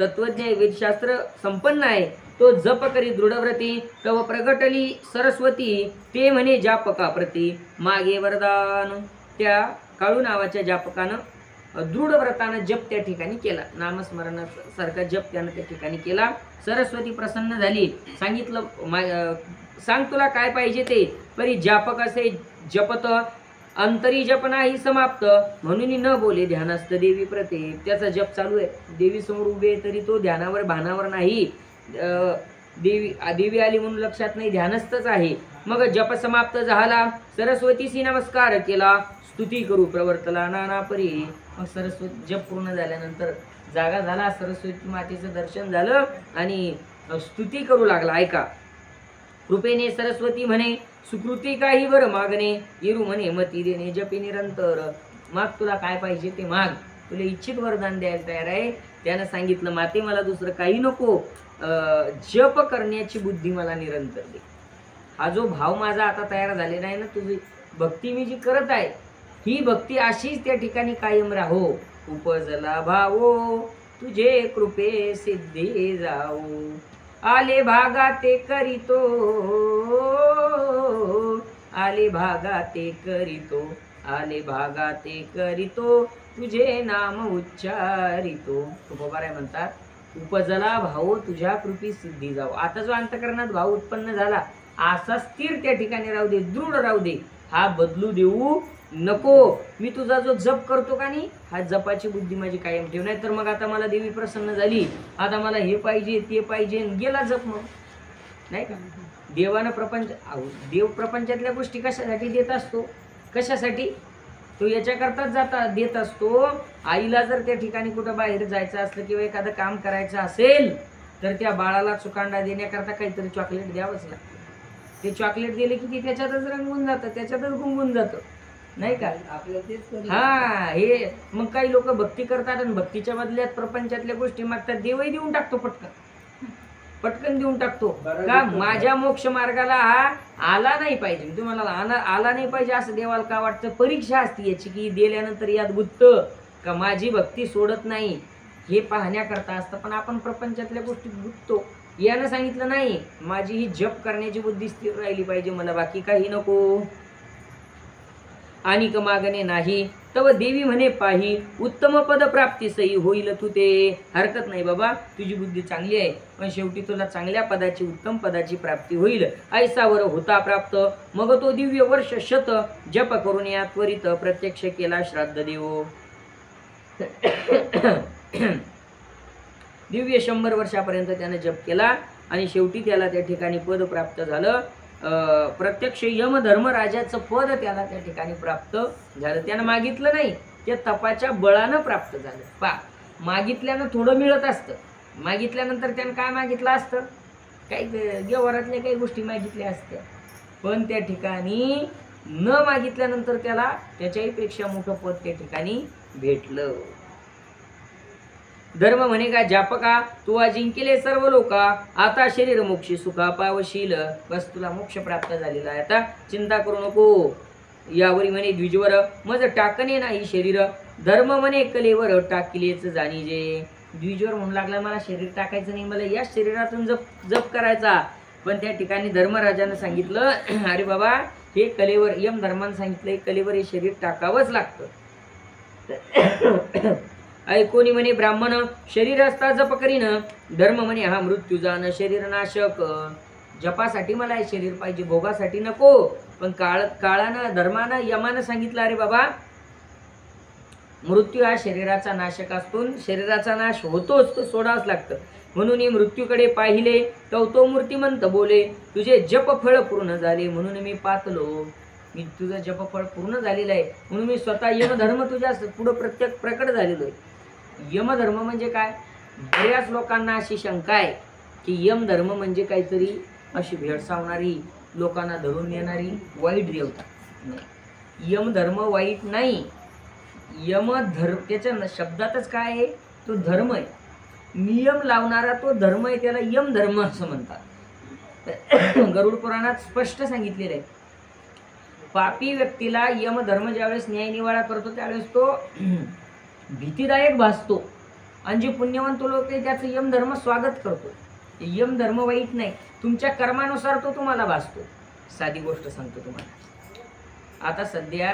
तत्वज्ञ वेदशास्त्र संपन्न आहे. तो जप करी दृढव्रती तव प्रगटली सरस्वती ते म्हणे जापका प्रती मागे वरदान. त्या काळू नावाच्या जापकानं दृढ व्रतानं जप त्या ठिकाणी केला. नामस्मरणासारखा जप त्यानं त्या ठिकाणी केला. सरस्वती प्रसन्न झाली. सांगितलं सांग तुला काय पाहिजे ते. परी जापक असे जपत अंतरी जप नाही समाप्त म्हणून न बोले ध्यानस्थ देवी प्रते. त्याचा जप चालू आहे. देवी समोर उभे तरी तो ध्यानावर भानावर नाही. देवी आली म्हणून लक्षात नाही, ध्यानस्थच आहे. मग जप समाप्त झाला. सरस्वतीशी नमस्कार केला. स्तुती करू प्रवर्तला नाना परी. मग सरस्वती जप पूर्ण झाल्यानंतर जागा झाला. सरस्वती मातेचं दर्शन झालं आणि स्तुती करू लागला. ऐका. कृपेने सरस्वती म्हणे सुकृती काही वर मागणे इरू म्हणे मती देणे जपे निरंतर. माग तुला काय पाहिजे ते माग, तुला इच्छित वरदान द्यायला तयार आहे. त्यानं सांगितलं माते मला दुसरं काही नको, जप करण्याची बुद्धी मला निरंतर दे. हा जो भाव माझा आता तयार झालेला आहे ना, तुझी भक्ती मी जी करत आहे ही भक्ती अशीच त्या ठिकाणी कायम राहो. उपजला भावो तुझे कृपे सिद्धे जाओ आले भागा ते करीतो आले भागा ते करीतो आले भागा ते करीतो तुझे नाम उच्चारितो. तुकोबाराय म्हणतात उपजला भाव तुझ्या कृपी सिद्धी जाओ. आता जो अंतकरणात भाव उत्पन्न झाला असा स्थिर त्या ठिकाणी राहू दे, दृढ राहू दे. हा बदलू देऊ नको. मी तुझा जो जप करतो का नाही, हा जपाची बुद्धी माझी कायम ठेव. नाही तर मग आता मला देवी प्रसन्न झाली, आता मला हे पाहिजे ते पाहिजे, गेला जप. मग नाही का देवानं देव प्रपंचातल्या गोष्टी कशासाठी देत असतो, कशासाठी तो याच्याकरताच देत असतो. आईला जर त्या ठिकाणी कुठं बाहेर जायचं असलं किंवा एखादं काम करायचं असेल तर त्या बाळाला चुकांडा देण्याकरता काहीतरी चॉकलेट द्यावंच लागतं. ते चॉकलेट दिले की ती त्याच्यातच रंगून जातं, त्याच्यातच गुंगून जातं. नाही का हा. हे मग काही लोक भक्ती करतात आणि भक्तीच्या बदल्यात प्रपंचातल्या गोष्टी मागतात. देवही देऊन टाकतो पटकन. पटकन देऊन टाकतो का माझ्या मोक्ष मार्गाला हा आला नाही पाहिजे, तुम्हाला आला नाही पाहिजे असं देवाला का वाटतं? परीक्षा असते याची की दिल्यानंतर यात गुत्त का माझी भक्ती सोडत नाही हे पाहण्याकरता असतं. पण आपण प्रपंचातल्या गोष्टीत गुंततो. यानं सांगितलं नाही, माझी ही जप करण्याची बुद्धी स्थिर राहिली पाहिजे, मला बाकी काही नको. आणि मागणे नाही तव देवी म्हणे पाही, उत्तम पद प्राप्ती सई होईल तू ते. हरकत नाही बाबा, तुझी बुद्धी चांगली आहे, पण शेवटी तुला चांगल्या पदाची उत्तम पदाची प्राप्ती होईल. ऐसावर होता प्राप्त मग तो दिव्य वर्ष शत, जप करून या त्वरित प्रत्यक्ष केला श्राद्ध देव. दिव्य 100 वर्षापर्यंत त्याने जप केला आणि शेवटी त्याला त्या ठिकाणी पद प्राप्त झालं. प्रत्यक्ष यमधर्मराजाचं पद त्याला त्या ठिकाणी प्राप्त झालं. त्यानं मागितलं नाही, त्या तपाच्या बळानं प्राप्त झालं. मागितल्यानं थोडं मिळत असतं, मागितल्यानंतर त्यानं काय मागितलं असतं, काही व्यवहारातल्या काही गोष्टी मागितल्या असत्या, पण त्या ठिकाणी न मागितल्यानंतर त्याला त्याच्याही पेक्षा मोठं पद त्या ठिकाणी भेटलं. धर्म म्हणे का जापका तू अजिंक्यले सर्व लोका, आता शरीर मोक्षी सुखा पावशील. बस तुला मोक्ष प्राप्त झालेला आहे, आता चिंता करू नको. यावरी म्हणे द्विजवर मज टाकणे नाही शरीर, धर्म म्हणे कलेवर टाकिलेच जाणीजे. द्विजवर म्हणू लागला मला शरीर टाकायचं नाही, मला या शरीरातून जप करायचा. पण त्या ठिकाणी धर्मराजानं सांगितलं अरे बाबा हे कलेवर, यम धर्मानं सांगितलं कलेवर हे शरीर टाकावंच लागतं. ऐकोनी म्हणे ब्राह्मण शरीर असता जप करीन, धर्म म्हणे हा मृत्यू जाण शरीर नाशक. जपासाठी मला हे शरीर पाहिजे, भोगासाठी नको. पण काळानं धर्मानं यमानं सांगितलं अरे बाबा मृत्यू हा शरीराचा नाशक असतो, शरीराचा नाश होतोच, तो सोडावंच लागतं. म्हणून मृत्यूकडे पाहिले तो मूर्तिमंत बोले, तुझे जप फळ पूर्ण झाले म्हणून मी पातलो. मी तुझं जपफळ पूर्ण झालेलं आहे म्हणून मी स्वतः यमधर्म तुझ्या पुढं प्रकट झालेलो आहे. यमधर्म म्हणजे काय? बऱ्याच लोकांना अशी शंका आहे की यमधर्म म्हणजे काहीतरी अशी भेडसावणारी, लोकांना धरून नेणारी वाईट देवता. नाही, यमधर्म वाईट नाही. यमधर्म त्याच्या शब्दातच काय आहे, तो धर्म आहे. नियम लावणारा तो धर्म आहे, त्याला यमधर्म असं म्हणतात. गरुड पुराणात स्पष्ट सांगितलेलं आहे. पापी व्यक्तीला यमधर्म ज्यावेळेस न्यायनिवाडा करतो त्यावेळेस तो भीतीदायक भासतो, आणि जे पुण्यवंत लोक आहे त्याचं यमधर्म स्वागत करतो. यमधर्म वाईट नाही, तुमच्या कर्मानुसार तो तुम्हाला भासतो. साधी गोष्ट सांगतो तुम्हाला. आता सध्या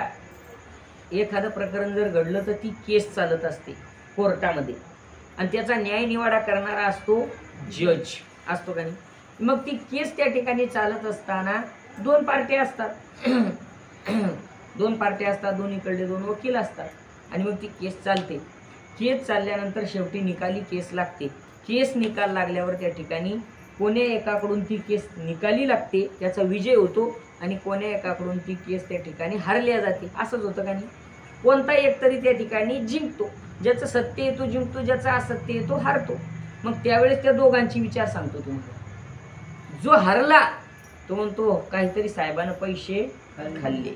एखादं प्रकरण जर घडलं तर ती केस चालत असते कोर्टामध्ये, आणि त्याचा न्यायनिवाडा करणारा असतो जज, असतो का नाही? मग ती केस त्या ठिकाणी चालत असताना दोन पार्ट्या असतात. दोन पार्ट्या असतात, दोन्हीकडे दोन वकील असतात, आणि मग ती केस चालते. केस चालल्यानंतर शेवटी निकाली केस लागते. केस निकाल लागल्यावर त्या ठिकाणी कोण्या एकाकडून ती केस निकाली लागते, त्याचा विजय होतो, आणि कोण्या एकाकडून ती केस त्या ठिकाणी हारल्या जाते. असंच होतं का नाही? कोणता एक तरी त्या ठिकाणी जिंकतो. ज्याचं सत्य येतो जिंकतो, ज्याचा असत्य येतो हारतो. मग त्यावेळेस त्या दोघांची विचार सांगतो तुम्हाला. जो हरला तो म्हणतो काहीतरी साहेबानं पैसे खाल्ले,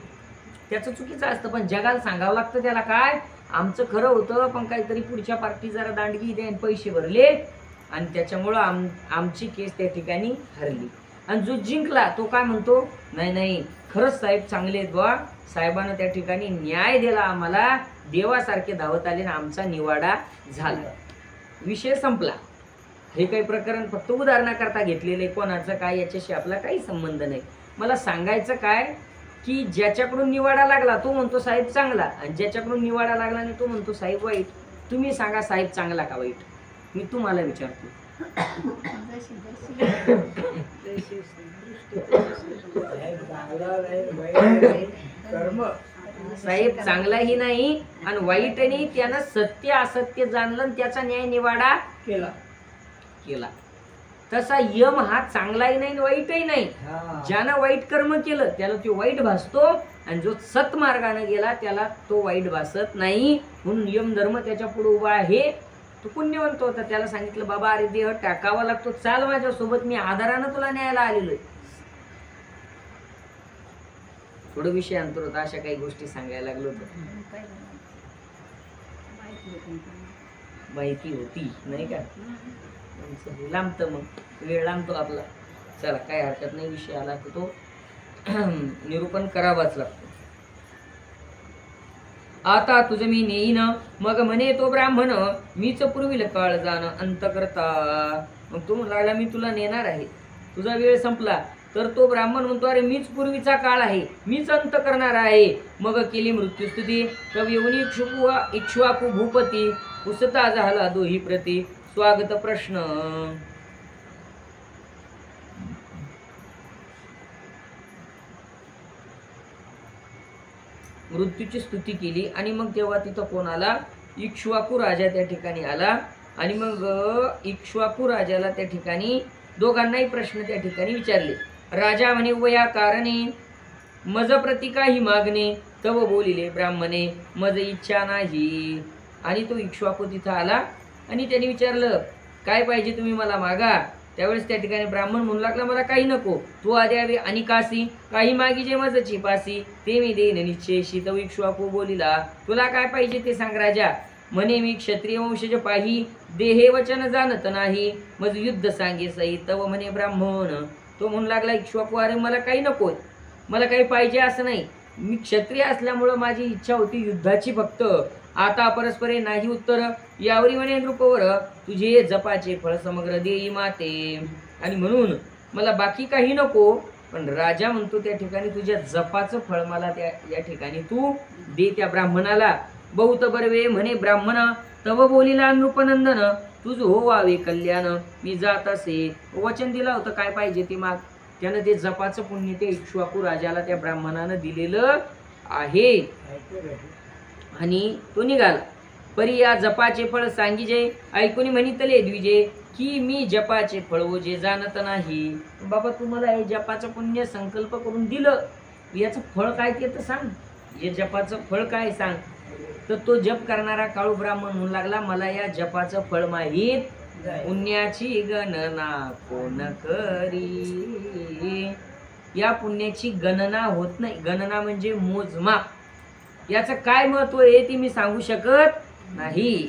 त्याचं चुकीचं असतं, पण जगाला सांगावं लागतं त्याला काय आमचं खरं होतं, पण काहीतरी पुढच्या पार्टी जरा दांडगी द्या, पैसे भरले, आणि त्याच्यामुळं आमची केस त्या ठिकाणी हरली. आणि जो जिंकला तो काय म्हणतो, नाही नाही खरंच साहेब चांगले आहेत बा, साहेबानं त्या ठिकाणी न्याय दिला आम्हाला, देवासारखे धावत आले आणि आमचा निवाडा झाला, विषय संपला. हे काही प्रकरण फक्त उदाहरणाकरता घेतलेलं आहे, कोणाचं काय याच्याशी आपला काही संबंध नाही. मला सांगायचं काय की ज्याच्याकडून निवाडा लागला तो म्हणतो साहेब चांगला, आणि ज्याच्याकडून निवाडा लागला नाही तो म्हणतो साहेब वाईट. तुम्ही सांगा साहेब चांगला का वाईट? मी तुम्हाला विचारतो. साहेब चांगलाही नाही आणि वाईटही, त्यानं सत्य असत्य जाणलं आणि त्याचा न्याय निवाडा केला. तसा यम हा चांगलाही नाही वाईटही नाही. ज्यानं वाईट कर्म केलं त्याला तो वाईट भासतो, आणि जो सत्मार्गाने गेला त्याला तो वाईट भासत नाही. म्हणून यम धर्म त्याच्या पुढे उभा आहे. तो पुण्यवंत होता, त्याला सांगितलं बाबा अरे देह टाकावा लागतो, चाल माझ्यासोबत, मी आधारानं तुला न्यायला आलेलो आहे. थोडं विषय अंतर होता, अशा काही गोष्टी सांगायला लागलो होतो. माहिती होती नाही का. लांबतं मग वेळ लांबतो आपला. चला काय हरकत नाही, विषय आला तर तो निरूपण करावाच लागतो. आता तुझ मी नेईन मग म्हणे तो ब्राह्मण, मीच पूर्वील काळ जाण अंत करता. मग तो लागला मी तुला नेणार आहे, तुझा वेळ संपला. तर तो ब्राह्मण म्हणतो अरे मीच पूर्वीचा काळ आहे, मीच अंत करणार आहे. मग केली मृत्यूस्तुती कवी येऊन इक्ष्वाकू भूपती, पुसता झाला दोही प्रती. स्वागत प्रश्न. मृत्यूची स्तुती केली आणि मग तेव्हा तिथं कोण आला, इक्ष्वाकू राजा त्या ठिकाणी आला. आणि मग इक्ष्वाकू राजाला त्या ठिकाणी दोघांनाही प्रश्न त्या ठिकाणी विचारले. राजा म्हणे वया कारणे मज प्रति काही मागणे, तव बोलिले ब्राह्मणे मज इच्छा नाही. आणि तो इक्ष्वाकू तिथं आला आणि त्यांनी विचारलं काय पाहिजे तुम्ही मला मागा. त्यावेळेस त्या ठिकाणी ब्राह्मण म्हणू लागला मला काही नको, तू आद्यावे आणि कासी काही मागीजे मजची पासी, ते मी देईन निश्चयशी. तव इक्ष्वाकू बोलिला तुला काय पाहिजे ते सांग राजा. म्हणे मी क्षत्रिय वंशज पाही, देहे वचन जाणत नाही, मज युद्ध सांगे सई. तव म्हणे ब्राह्मण. तो म्हणू लागला इक्ष्वाकू अरे मला काही नको, मला काही पाहिजे असं नाही, मी क्षत्रिय असल्यामुळं माझी इच्छा होती युद्धाची फक्त. आता परस्परे नाही उत्तर, यावरी म्हणे नृपवर तुझे जपाचे फळ समग्र देई माते. आणि म्हणून मला बाकी काही नको, पण राजा म्हणतो त्या ठिकाणी तुझ्या जपाचं फळ मला या ठिकाणी तू दे त्या ब्राह्मणाला. बहुत बरवे म्हणे ब्राह्मण, तव बोलिला नृपनंदन, तुझ हो वावे कल्याण. मी जात असे वचन दिलं होतं काय पाहिजे ते माग. त्यानं ते जपाचं पुण्य ते इक्ष्वाकू राजाला त्या ब्राह्मणानं दिलेलं आहे. आणि तो निघाला. परी या जपाचे फळ सांगिजे, ऐकून म्हणितले द्विजे, की मी जपाचे फळ जे जाणत नाही. बाबा तुम्हाला हे जपाचं पुण्य संकल्प करून दिलं, याचं फळ काय ते तर सांग, हे जपाचं फळ काय सांग. तर तो जप करणारा काळू ब्राह्मण म्हणू लागला मला या जपाचं फळ माहीत, पुण्याची गणना कोण करी. या पुण्याची गणना होत नाही, गणना म्हणजे मोजमाप. याचं काय महत्व आहे ते मी सांगू शकत नाही.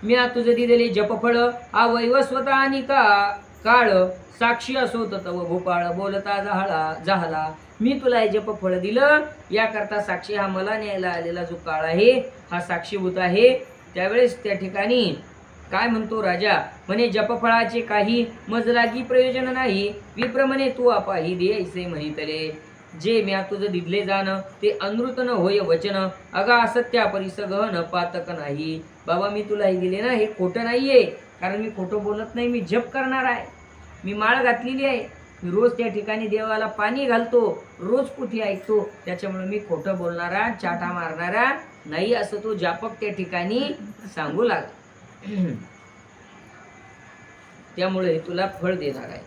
मी तुझे दिलेले जपफळ हा वैवस्वत आणि काळ साक्षी असोत तव भोपाळ बोलता जाहला. मी तुला हे जपफळ दिलं याकरता साक्षी हा मला न्यायला आलेला जो काळ आहे हा साक्षीभूत आहे. त्यावेळेस त्या ठिकाणी काय म्हणतो राजा म्हणे जपफळाचे काही मजलागी प्रयोजन नाही. विप्र म्हणे तू आपाही दे ऐसे म्हणितले, जे म्या तुझं दिले जाण ते अनृत न होय वचन, अगा असत्या परिस गहन पातक नाही. बाबा मी तुला हे दिले ना हे खोटं नाहीये, कारण मी खोटं बोलत नाही. मी जप करणार आहे, मी माळ घातलेली आहे, मी रोज त्या ठिकाणी देवाला पाणी घालतो, रोज पुठी ऐकतो, त्याच्यामुळे मी खोटं बोलणारा चाटा मारणारा नाही असं तो जापक त्या ठिकाणी सांगू लागला. त्यामुळे तुला फळ देणार आहे.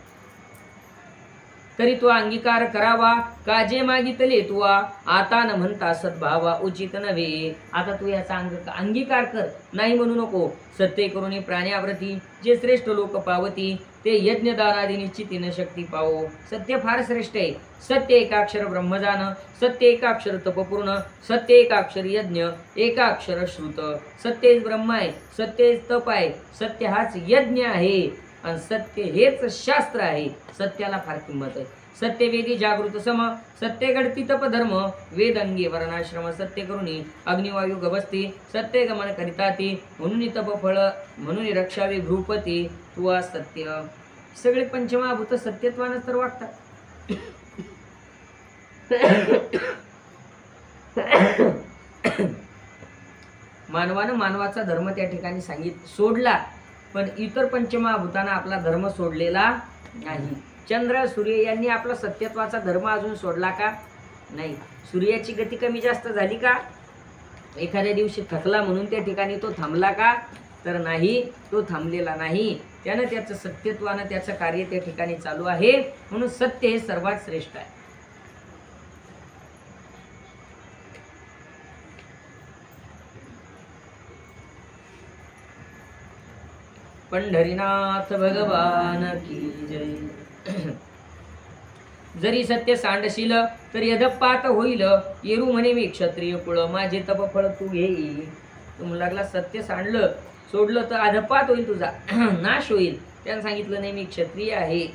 तरी तो अंगीकार करावा काजे मागितले तुवा, आता न म्हणता सद्भावा उचित नव्हे. आता तू याचा अंगीकार कर, नाही म्हणू नको. सत्य करून प्राण्याव्रती जे श्रेष्ठ लोक पावती, ते यज्ञ दानादी निश्चितीन शक्ती पावो. सत्य फार श्रेष्ठ आहे. सत्य एकाक्षर ब्रह्मजान, सत्य एकाक्षर तपपूर्ण, सत्य एकाक्षर यज्ञ, एकाक्षर श्रुत. सत्य ब्रह्म आहे, सत्य तप आहे, सत्य हाच यज्ञ आहे आणि सत्य हेच शास्त्र आहे. सत्याला फार किंमत आहे. सत्यवेदी जागृत सम, सत्य घडती तप धर्म, वेद अंगी वर्णाश्रम, सत्य करुणी अग्निवायू गवस्ती, सत्य गमन करिता ती, म्हणून तप फळ म्हणून रक्षावे भ्रूपती. तू सत्य. सगळे पंचमहाभूत सत्यत्वानं तर वागतात. मानवानं मानवाचा धर्म त्या ठिकाणी सोडला, पण इतर पंचमहाभूतांना आपला धर्म सोडलेला नाही. चंद्र सूर्य यांनी आपला सत्यत्वाचा धर्म अजून सोडला का? नाही. सूर्याची गती कमी जास्त झाली का? एखाद्या दिवशी थकला म्हणून त्या ठिकाणी तो थांबला का? तर नाही, तो थांबलेला नाही. त्यानं त्याचं सत्यत्वानं त्याचं कार्य त्या ठिकाणी चालू आहे. म्हणून सत्य हे सर्वात श्रेष्ठ आहे. पंढरीनाथ भगवान की जय. जरी सत्य सांडशील तर यदपात होईल, येरू म्हणे मी क्षत्रिय कुळ, माझे तप फळ तू घेई. तो म्हणू लागला सत्य सांडलं सोडलं तर अधपात होईल तुझा नाश होईल. त्यानं सांगितलं नाही मी क्षत्रिय आहे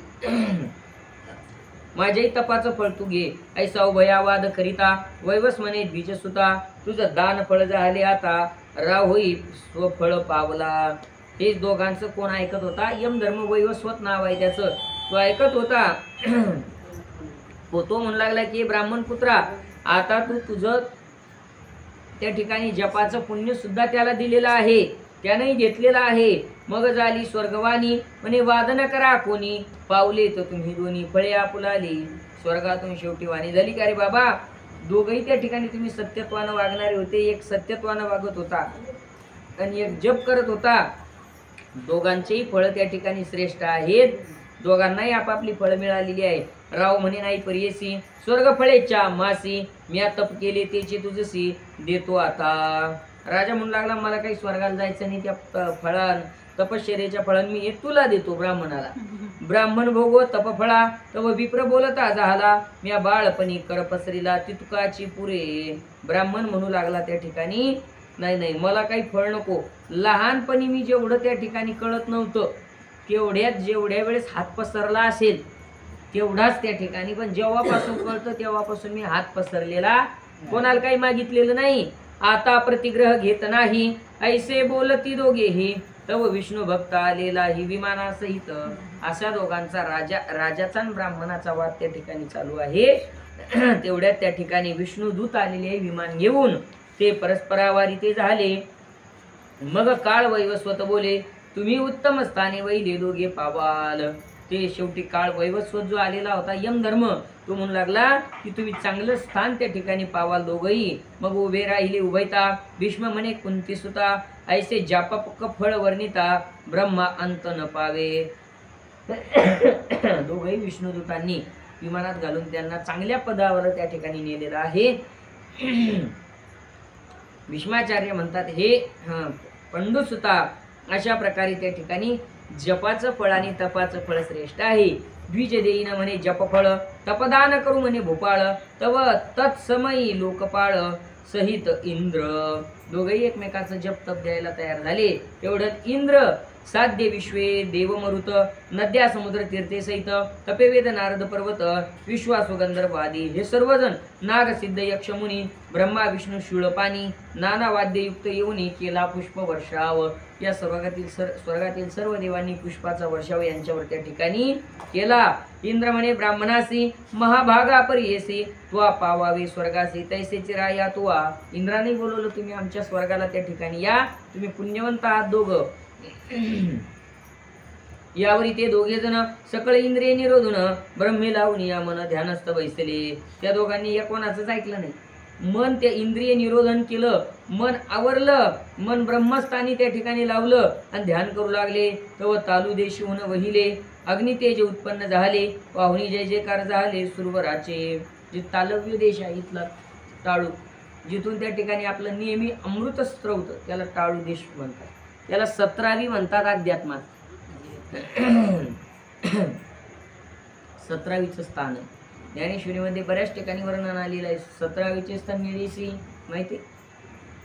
माझ्याही तपाचं फळ तू घे. ऐसा उभयावाद करिता वैवस म्हणे द्विजसुता तुझं दान फळ झाले आता राव होई स्वफळ पावला. हेच दोघांचं कोण ऐकत होता? यमधर्म वैवस्वत नाव आहे त्याचं. तो ऐकत होता. तो म्हणू लागला की ब्राह्मण पुत्रा आता तू तुझं त्या ठिकाणी जपाचं पुण्य सुद्धा त्याला दिलेलं आहे त्याने घेतलेलं आहे. मग झाली स्वर्गवाणी म्हणे वादन करा कोणी पावले तर तुम्ही दोन्ही फळे आपुलाली. स्वर्गातून शेवटी वाणी झाली का रे बाबा दोघही त्या ठिकाणी तुम्ही सत्यत्वानं वागणारे होते. एक सत्यत्वानं वागत होता आणि एक जप करत होता. दोघांचेही फळ त्या ठिकाणी श्रेष्ठ आहेत. दोघांनाही आपापली फळ मिळालेली आहे. राव म्हणे नाही परियसी स्वर्ग फळेच्या मासी मी तप केले त्याची तुझसी देतो आता. राजा म्हणू लागला मला काही स्वर्गाला जायचं नाही त्या फळां तपश्चर्याच्या फळां मी हे तुला देतो ब्राह्मणाला. ब्राह्मण भोगो तपफळा तव विप्र बोलता झाला मी बाळपणी कर पसरीला तितुकाची पुरे. ब्राह्मण म्हणू लागला त्या ठिकाणी नाही नाही मला काही फळ नको. लहानपणी मी जेवढं त्या ठिकाणी कळत नव्हतं तेवढ्यात जेवढ्या वेळेस हात पसरला असेल तेवढाच त्या ठिकाणी पण जेव्हापासून कळतं तेव्हापासून मी हात पसरलेला कोणाला काही मागितलेलं नाही. आता प्रतिग्रह घेत नाही ऐसे बोलती दोघेही तव विष्णू भक्त आलेला ही विमानासहित. अशा दोघांचा राजाचा आणि ब्राह्मणाचा वाद त्या ठिकाणी चालू आहे. तेवढ्यात त्या ठिकाणी विष्णू दूत आलेले विमान घेऊन ते परस्परावारी ते झाले. मग काळ वैवस्वत बोले तुम्ही उत्तम स्थाने वहिले दोघे पावाल. ते शेवटी काळ वैवस्वत जो आलेला होता यमधर्म तो म्हणू लागला की तुम्ही चांगलं स्थान त्या ठिकाणी पावाल दोघही. मग उभे राहिले उभयता भीष्म म्हणे कुंती सुता ऐसे जापक फळ वर्णिता ब्रह्मा अंत न पावे. दोघही विष्णुदूतांनी विमानात घालून त्यांना चांगल्या पदावर त्या ठिकाणी नेलेलं आहे. भीष्माचार्य म्हणतात हे पंडुसुता अशा प्रकारे त्या ठिकाणी जपाचं फळ आणि तपाचं फळ श्रेष्ठ आहे. द्विज देईन म्हणे जपफळ तपदान करू म्हणे भोपाळ तव तत्समयी लोकपाळ सहित इंद्र. दोघेही एकमेकाचं जप तप द्यायला तयार झाले. तेवढ्यात इंद्र साध्य विश्वे देवमरुत नद्या समुद्र तीर्थे सहित तपेवेद नारद पर्वत विश्वासु गंधर्वादी हे सर्वजण नाग सिद्ध यक्ष मुनी ब्रह्मा विष्णू शूळपाणी नाना वाद्ययुक्त येऊनी केला पुष्प वर्षाव. या स्वर्गातील सर्व देवांनी पुष्पाचा वर्षाव यांच्यावर त्या ठिकाणी केला. इंद्र म्हणे ब्राह्मणासी महाभागा परियेसी त्वा पावावे स्वर्गासी तैसेची राया तुवा. इंद्राने बोलवलं तुम्ही आमच्या स्वर्गाला त्या ठिकाणी या तुम्ही पुण्यवंत आहात दोघं. यावरी ते दोघे जण सकळ इंद्रिय निरोधून ब्रह्मे लावून या मन ध्यानस्थ बैसले. त्या दोघांनी या कोणाचंच ऐकलं नाही. मन त्या इंद्रिय निरोधन केलं मन आवरलं मन ब्रह्मस्थानी त्या ठिकाणी लावलं आणि ध्यान करू लागले. तव तालू देशी होऊन वहिले अग्नितेज उत्पन्न झाले पाहुणी जय जयकार झाले सुरवराचे. जे तालव्य देश आहे इथला टाळू जिथून त्या ठिकाणी आपलं नेहमी अमृत स्त्रौत त्याला टाळू देश म्हणतात. त्याला 17वी म्हणतात अध्यात्मात. 17वीचं स्थान ज्ञानेश्वरीमध्ये बऱ्याच ठिकाणी वर्णन आलेलं आहे. 17वीचे स्थान निळेसी माहिती.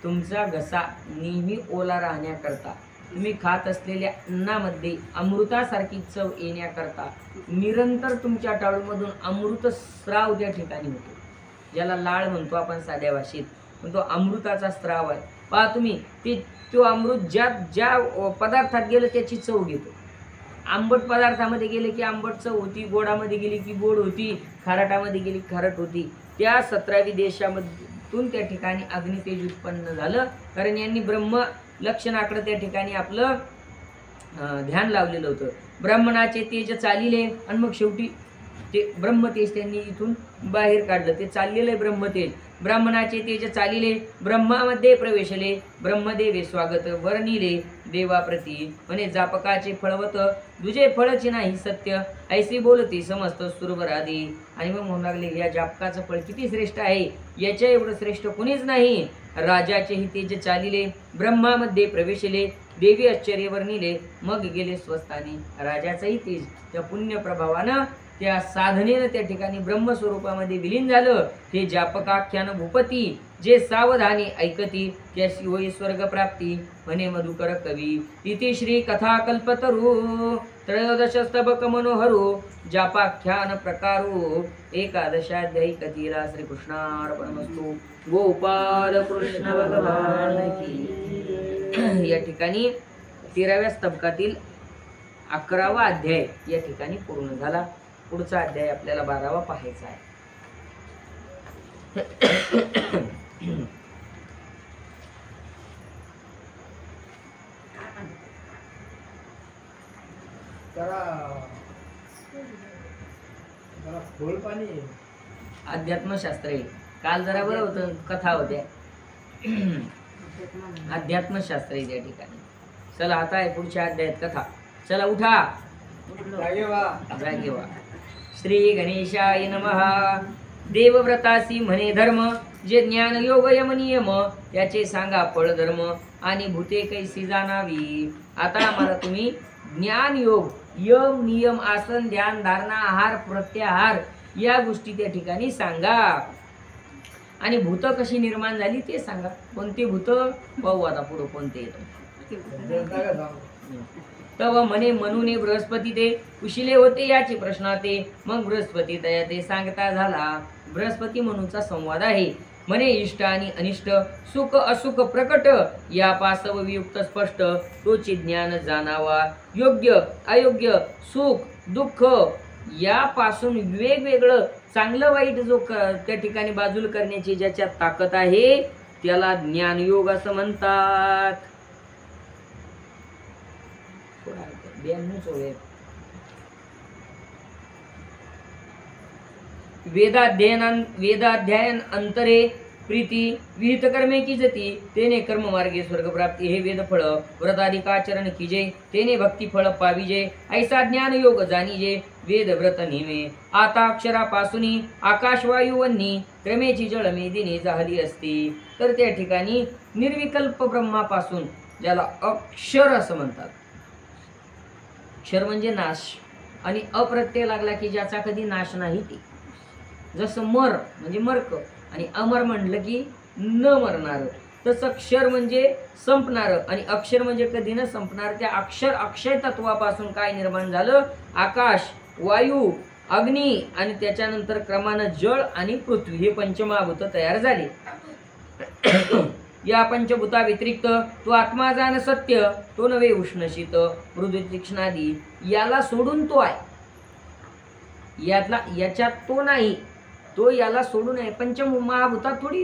तुमचा घसा नेहमी ओला राहण्याकरता तुम्ही खात असलेल्या अन्नामध्ये अमृतासारखी चव येण्याकरता निरंतर तुमच्या टाळूमधून अमृत स्राव त्या ठिकाणी होतो. ज्याला लाळ म्हणतो आपण साध्या भाषेत पण तो अमृताचा स्राव आहे. पहा तुम्ही तो अमृत ज्या पदार्थात गेलं त्याची चव घेतो. आंबट पदार्थामध्ये गेले की आंबट चव होती गोडामध्ये गेली की गोड होती खारटामध्ये गेली की खारट होती. त्या 17वी देशामधून त्या ठिकाणी अग्नितेज उत्पन्न झालं कारण यांनी ब्रह्म लक्षणाकडे त्या ठिकाणी आपलं ध्यान लावलेलं होतं. ब्राह्मणाचे तेज चालिले आणि मग शेवटी ते ब्रह्मतेज त्यांनी इथून बाहेर काढलं. ते चाललेलं आहे ब्रह्मतेज. ब्राह्मणाचे तेज चालिले ब्रह्मामध्ये प्रवेशले ब्रह्मदेवे स्वागत वर्णिले देवाप्रती म्हणे जापकाचे फळवत दुजे फळचे नाही सत्य ऐसी बोलती समस्त सुरवरादी. आणि मग म्हणू लागले या जापकाचं फळ किती श्रेष्ठ आहे याच्या एवढं श्रेष्ठ कोणीच नाही. राजाचेही तेज चालिले ब्रह्मामध्ये प्रवेशले देवी आश्चर्य वर्णिले मग गेले स्वस्थानी. राजाचंही तेज त्या पुण्य प्रभावानं त्या साधनेनं त्या ठिकाणी ब्रह्मस्वरूपामध्ये विलीन झालं. हे जापकाख्यान भूपती जे सावधानी ऐकती त्याशी होई स्वर्ग प्राप्ती म्हणे मधुकर कवी. इति श्री कथा कल्पतरू त्रयोदशस्तबक मनोहरू जापाख्यान प्रकारू एकादशाध्यायी कथीला. श्रीकृष्णार्पणमस्तु. गोपाल कृष्ण भगवान की. या ठिकाणी 13व्या स्तबकातील 11वा अध्याय या ठिकाणी पूर्ण झाला. पुढचा अध्याय आपल्याला 12वा पाहायचा आहे. अध्यात्मशास्त्र आहे. काल जरा बरं होतं, कथा होत्या. अध्यात्मशास्त्र आहे त्या ठिकाणी. चला आता आहे पुढच्या अध्यायात कथा. चला उठा, जागे व्हा. श्री गणेशाय नमः. देवव्रतासी म्हणे धर्म जे ज्ञान योग यम नियम त्याचे सांगा फळ धर्म आणि भूते कैसी जाणावी. आता आम्हाला तुम्ही ज्ञान योग यम नियम आसन ध्यान धारणा आहार प्रत्याहार या गोष्टी त्या ठिकाणी सांगा. आणि भूत कशी निर्माण झाली ते सांगा. कोणते भूत पाहू आता पुढे कोणते येतं. तव म्हणे म्हणून बृहस्पती ते कुशिले होते याचे प्रश्न ते. मग बृहस्पती तया ते सांगता झाला. बृहस्पती म्हणूनचा संवाद आहे. म्हणे इष्ट आणि अनिष्ट सुख असुख प्रकट या पासव वियुक्त स्पष्ट तोचे ज्ञान जाणावा. योग्य अयोग्य सुख दुःख यापासून वेगवेगळं चांगलं वाईट जो त्या ठिकाणी बाजूला करण्याची ज्याच्यात ताकद आहे त्याला ज्ञानयोग असं म्हणतात. वेदाध्ययन अंतरे प्रीती विहित कर्मे की जती तेने कर्म मार्गे स्वर्ग प्राप्ती. हे वेद फळ व्रताधिकाचरण कीजे तेने भक्ती फळ पाविजे. ऐसा ज्ञान योग जाणीजे वेद व्रत नेमे. आता अक्षरापासून आकाश वायू वन्नी क्रमेची जळ मेदिनी झाली असती. तर त्या ठिकाणी निर्विकल्प ब्रह्मापासून ज्याला अक्षर असं म्हणतात. अक्षर म्हणजे नाश आणि अप्रत्यय लागला की ज्याचा कधी नाश नाही ते. जसं मर म्हणजे मर्क आणि अमर म्हणलं की न मरणार. तसं क्षर म्हणजे संपणार आणि अक्षर म्हणजे कधी न संपणार. त्या अक्षर अक्षय तत्वापासून काय निर्माण झालं. आकाश वायू अग्नी आणि त्याच्यानंतर क्रमानं जळ आणि पृथ्वी हे पंचमहाभूत तयार झाले. या पंचभूता व्यतिरिक्त तो आत्मा जाण सत्य तो नव्हे उष्ण शीत मृदू तीक्ष्णादी याला सोडून तो आहे. याच्यात तो नाही. तो याला सोडून आहे. पंचमहाभूतात थोडी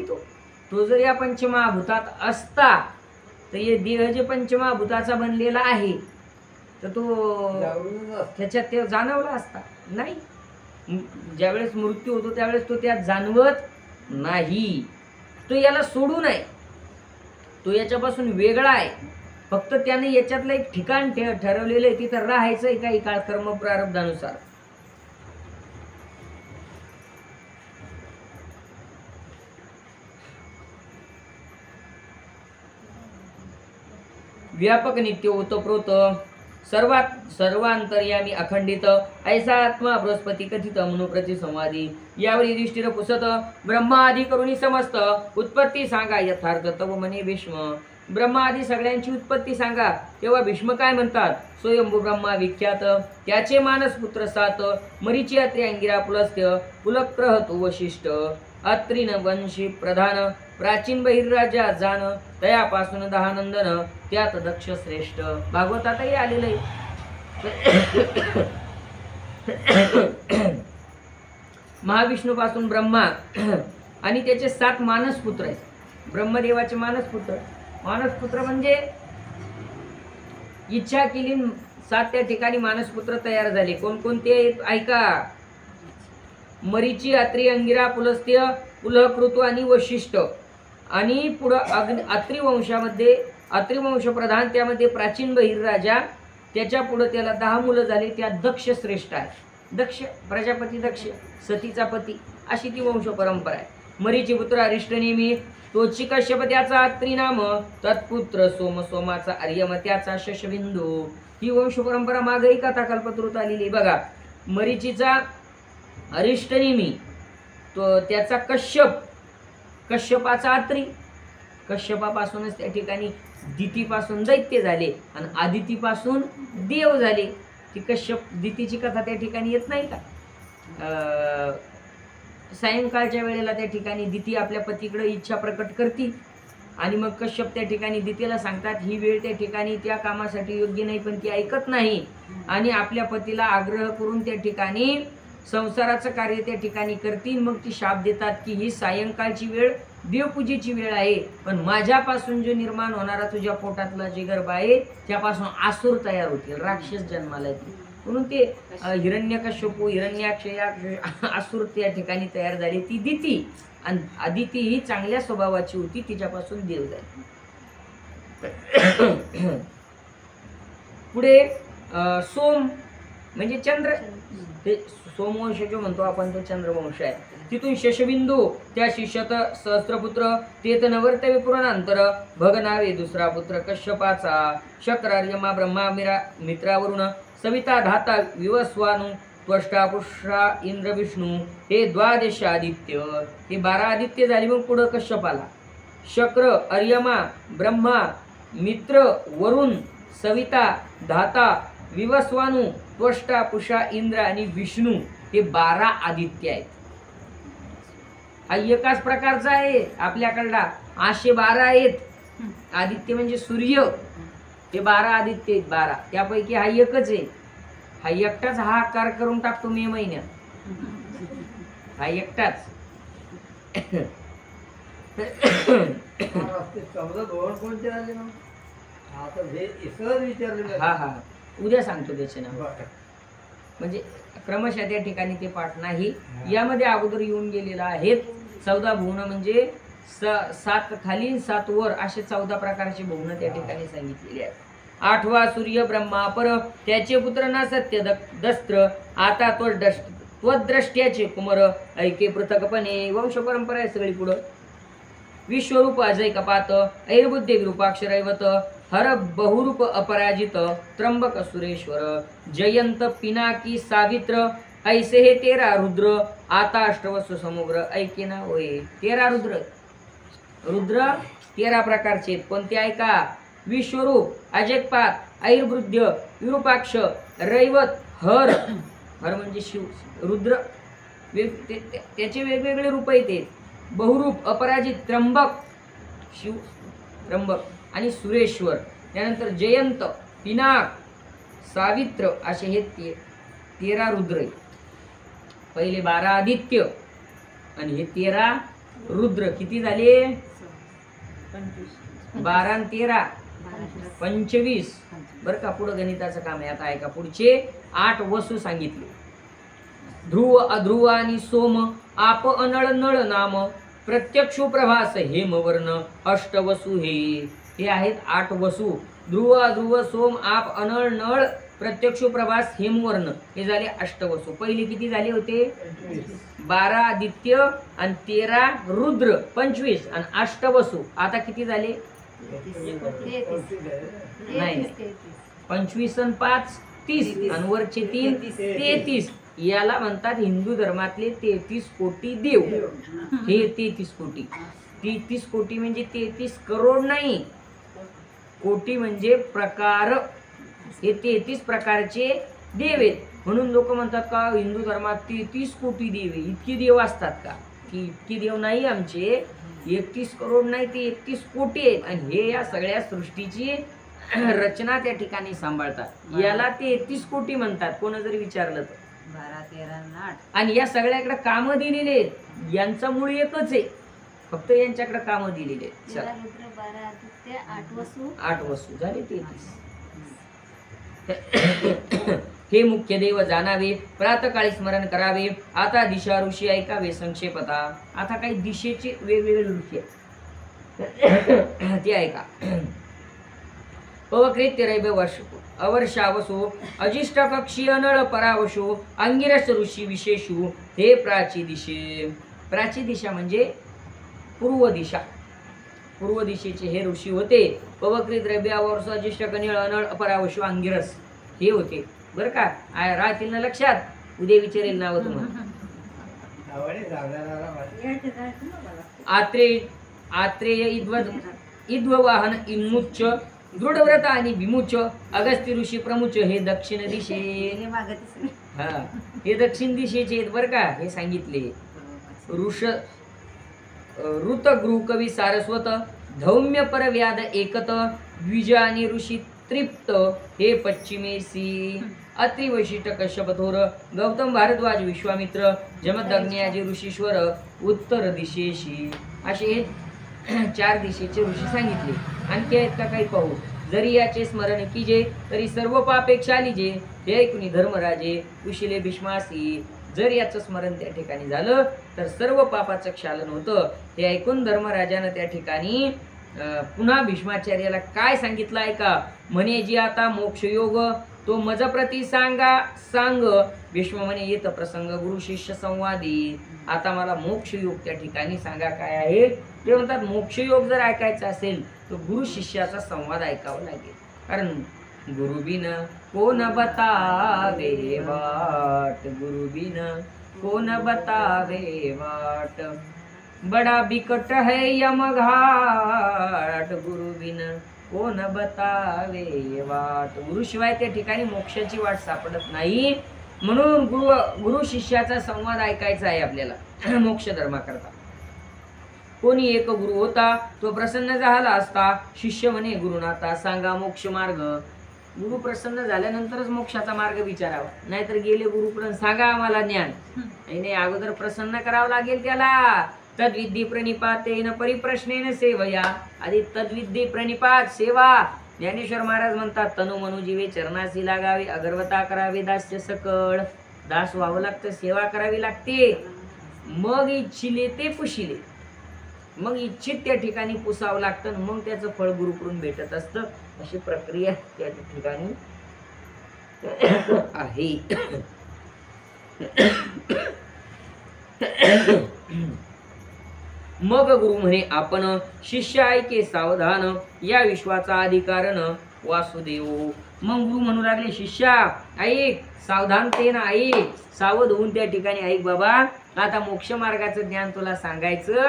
तो जर या पंचमहाभूतात असता तर हे देह जे पंचमहाभूताचा बनलेला आहे तर तो त्याच्यात ते जाणवला असता नाही. ज्यावेळेस मृत्यू होतो त्यावेळेस तो त्यात जाणवत नाही. तो याला सोडून आहे. तो याच्यापासून वेगळा आहे. फक्त त्याने याच्यातलं एक ठिकाण ठरवलेलं आहे. तिथं राहायचं आहे काही काळ कर्म प्रारब्धानुसार. व्यापक नित्य ओतप्रोत सर्वांतर्यामी अखंडित ऐसा आत्मा बृहस्पती कथित मनुप्रती संवादी. यावर युधिष्ठिर पुसत ब्रह्मादि करुणी समस्त उत्पत्ती सांगा यथार्थ तव म्हणे भीष्म. ब्रह्मादि सगळ्यांची उत्पत्ती सांगा. तेव्हा भीष्म काय म्हणतात. स्वयंभू ब्रह्मा विख्यात त्याचे मानस पुत्र 7 मरीची अत्रि अंगिरा पुलस्त्य पुलक्रहतु वशिष्ठ अत्रिन वंशी प्रधान प्राचीन बहिर्राजा जान तयापासून 10 नंदन त्यात दक्ष श्रेष्ठ. भागवतातही आलेलं आहे. महाविष्णूपासून ब्रह्मा आणि त्याचे 7 मानसपुत्र आहेत. ब्रह्मदेवाचे मानसपुत्र. मानसपुत्र म्हणजे इच्छा केली 7 त्या ठिकाणी मानसपुत्र तयार झाले. कोणकोणते ऐका. मरीची अत्रि अंगिरा पुलस्त्य पुलहकृतू आणि वशिष्ठ. आणि पुढं अत्रि वंशामध्ये अत्रि वंश प्रधान त्यामध्ये प्राचीन बहिर्राजा. त्याच्या पुढे त्याला 10 मुलं झाली. त्या दक्ष श्रेष्ठ आहे. दक्ष प्रजापती दक्ष सतीचा पती अशी ती वंश परंपरा आहे. मरीची पुत्र अरिष्टनेमी तोची कश्यप त्याचा अत्रि नाम तत्पुत्र सोम सोमाचा आर्यम त्याचा शशबिंदू. ही वंश परंपरा मागही कथा कल्पतरूत आलेली बघा. मरीचीचा अरिष्टनेमी तो त्याचा कश्यपाचा आत्री, कश्यपापासूनच त्या ठिकाणी दितीपासून दैत्य झाले आणि आदितीपासून देव झाले. ती कश्यप दितीची कथा त्या ठिकाणी येत नाही का? सायंकाळच्या वेळेला त्या ठिकाणी दिती आपल्या पतीकडे इच्छा प्रकट करती आणि मग कश्यप त्या ठिकाणी दितीला सांगतात ही वेळ त्या ठिकाणी त्या कामासाठी योग्य नाही, पण ती ऐकत नाही आणि आपल्या पतीला आग्रह करून त्या ठिकाणी संसाराचं कार्य त्या ठिकाणी करतील. मग ती शाप देतात की ही सायंकाळची वेळ देवपूजेची वेळ आहे, पण माझ्यापासून जो निर्माण होणारा तुझ्या पोटातला जे गर्भ आहे त्यापासून आसुर तयार होतील, राक्षस जन्माला येतील. म्हणून ते हिरण्यकश्यपू हिरण्याक्ष या आसुर त्या ठिकाणी तयार झाले. ती दिती आणि आदिती ही चांगल्या स्वभावाची होती, तिच्यापासून देव झाले. पुढे सोम म्हणजे चंद्र, ते सोमवंश जो म्हणतो आपण तो चंद्रवंश आहे. तिथून शशबिंदू त्याशी शत सहस्त्रपुत्र तेत नवर्तवे पुराणांतर भगनावे दुसरा पुत्र कश्यपाचा शक्रार्यमा ब्रह्मा मित्रावरून सविता धाता विवस्वानु त्वष्टा पुष्टा इंद्र विष्णू हे द्वादश आदित्य, हे 12 आदित्य झाली. मग पुढं कश्यपाला शक्र अर्यमा ब्रह्मा मित्र वरुण सविता धाता विवस्वानु त्वष्टा पुषा इंद्र आणि विष्णू हे 12 आदित्य आहेत. हा एकाच प्रकारचा आहे आपल्याकडला, असे 12 आहेत. आदित्य म्हणजे सूर्य, ते 12 आदित्य आहेत 12, त्यापैकी हा एकच आहे. हा एकटाच हा आकार करून टाकतो मे महिन्यात, हा एकटाच. हा हा उद्या सांगतो त्याचे नाव, म्हणजे क्रमशः त्या ठिकाणी ते पाठ नाही. यामध्ये अगोदर येऊन गेलेला आहेत 14 भुवन, म्हणजे 7 खाली 7 वर असे 14 प्रकारचे भुवन त्या ठिकाणी सांगितलेले आहेत. 8वा सूर्य ब्रह्मा पर त्याचे पुत्र ना सत्य दस्त्र आता तो त्वद्रष्ट्याचे कुमर ऐके पृथकपणे वंश परंपरा आहे सगळी. पुढं विश्वरूप अजय कपात ऐर्बुद्धे विरूपाक्षरैवत हर बहुरूप अपराजित त्र्यंबक सुरेश्वर जयंत पिनाकी सावित्र ऐसे हे 13 रुद्र आता अष्टवसु समुद्र ऐके ना होय. 13 रुद्र 13 प्रकारचे आहेत. कोणते ऐका? विश्वरूप अजयपात ऐर्बुद्ध विरूपाक्ष रैवत हर म्हणजे शिव. रुद्र त्याचे वेगवेगळे रूप येते. बहुरूप अपराजित त्र्यंबक शिव त्र्यंबक आणि सुरेश्वर. त्यानंतर जयंत पिनाक सावित्र असे हे 13 रुद्र आहेत. पहिले 12 आदित्य आणि हे 13 रुद्र. किती झाले? 12 आणि 13 25. बरं का? पुढं गणिताचं काम आहे. आता ऐका पुढचे 8 वसू सांगितले. ध्रुव अध्रुव आणि सोम आप अनळ नळ नाम प्रत्यक्ष प्रभास हेमवर्ण अष्टवसु हे आहेत 8 वसू. ध्रुव अध्रुव सोम आप अनळ नळ प्रत्यक्ष प्रभास हेमवर्ण हे झाले अष्टवसू. पहिले किती झाले होते? 12 आदित्य आणि 13 रुद्र 25 आणि अष्टवसू. आता किती झाले? नाही 25 आणि 5 30 आणि वरचे 3 33. याला म्हणतात हिंदू धर्मातले 33 कोटी देव. हे 33 कोटी. 33 कोटी म्हणजे 33 करोड नाही, कोटी म्हणजे प्रकार. हे 33 प्रकारचे देव आहेत. म्हणून लोक म्हणतात का हिंदू धर्मात 33 कोटी देव आहे. इतकी देव असतात का? की इतकी देव नाही आमचे. 31 करोड नाही, ते 31 कोटी आहेत. आणि हे या सगळ्या सृष्टीची रचना त्या ठिकाणी सांभाळतात. याला 33 कोटी म्हणतात. कोण जरी विचारलं तर 12 13 8. आणि या सगळ्याकडे कामं दिलेले आहेत. यांचं मूळ एकच आहे, फक्त यांच्याकडे कामं दिलेले आहेत. चला 12 आदित्य 8 वसू 8 वसू झाले 33. हे मुख्य देव जाणावे प्रातकाळी स्मरण करावे. आता दिशा ऋषी ऐकावे संक्षेपता. आता काही दिशेचे वेगवेगळे ऋषी आहेत ते ऐका. पवकृत्य रैव वर्ष अवर्षावसो अजिष्ट कक्षी अनळ परावशो अंगिरस ऋषी विशेषू हे प्राची दिशे. प्राची दिशा म्हणजे पूर्व दिशा. पूर्व दिशेचे हे ऋषी होते. पवकृत रैव्या वर्ष अजिष्ट कनिळ अनळ परावशो अंगिरस हे होते. बरं का? राहतील ना लक्षात? उद्या विचारेल नाव तुम्हाला. आत्रेय इद्ववाहन इन्मुच्च दृढव्रत आणि विमुच्च अगस्त्य ऋषी प्रमुच हे दक्षिण दिशे हा हे दक्षिण दिशेचे आहेत बरं का हे सांगितले. ऋत गृह कवी सारस्वत धौम्य परव्याध एकत द्विज आणि ऋषी तृप्त हे पश्चिमेसी अत्रि वैशिष्ट कश्यप थोर गौतम भारद्वाज विश्वामित्र जमदग्न्याजी ऋषीश्वर उत्तर दिशेशी असे हे 4 दिशेचे ऋषी सांगितले. आणखी आहेत का काही पाहू. जरी याचे स्मरण कीजे तरी सर्व पापे क्षालीजे हे ऐकुनी धर्मराजे कुशिले भीष्मासी. जर याचं स्मरण त्या ठिकाणी झालं तर सर्व पापाचं क्षालन होतं. हे ऐकून धर्मराजानं त्या ठिकाणी पुन्हा भीष्माचार्याला काय सांगितलं आहे का म्हणे जी आता मोक्षयोग तो मजप्रती सांग. भीष्म म्हणे येत प्रसंग गुरु शिष्य संवादी. आता मला मोक्षयोग त्या ठिकाणी सांगा काय आहे. ते म्हणतात मोक्षयोग जर ऐकायचा असेल तर गुरु शिष्याचा संवाद ऐकावा लागेल. कारण गुरुबिन कोण बतावे वाट गुरुबिन कोण बतावे वाट बडा बिकट है यमघाट गुरुबिन कोण बतावे वाट. गुरुशिवाय त्या ठिकाणी मोक्षाची वाट सापडत नाही. म्हणून गुरु शिष्याचा संवाद ऐकायचा आहे आपल्याला मोक्ष धर्माकरता. कोणी एक गुरु होता तो प्रसन्न झाला असता. शिष्य म्हणे गुरुनाथा सांगा मोक्ष मार्ग. गुरु प्रसन्न झाल्यानंतरच मोक्षाचा मार्ग विचारावा. नाहीतर गेले गुरुकडून सांगा आम्हाला ज्ञान. नाही अगोदर प्रसन्न करावं लागेल त्याला. तद्विद्धी प्रणिपातेन परिप्रश्नेन सेवया. आधी तद्विद्धी प्रणिपात सेवा. ज्ञानेश्वर महाराज म्हणतात तनु मनु जीवे चरणासी लागावे अगरवता करावे दास्य सकळ. दास व्हावं लागतं सेवा करावी लागते. मग इच्छिले ते पुशिले. मग इच्छित त्या ठिकाणी पुसावं लागतं मग त्याचं फळ गुरुकडून भेटत असतं. अशी प्रक्रिया त्या ठिकाणी आहे. मग गुरु म्हणे आपण शिष्य ऐके सावधान या विश्वाचा अधिकारण वासुदेव. मग गुरु म्हणू लागले शिष्या ऐक सावधानतेनं ऐक सावध होऊन त्या ठिकाणी ऐक बाबा. आता मोक्ष मार्गाचं ज्ञान तुला सांगायचं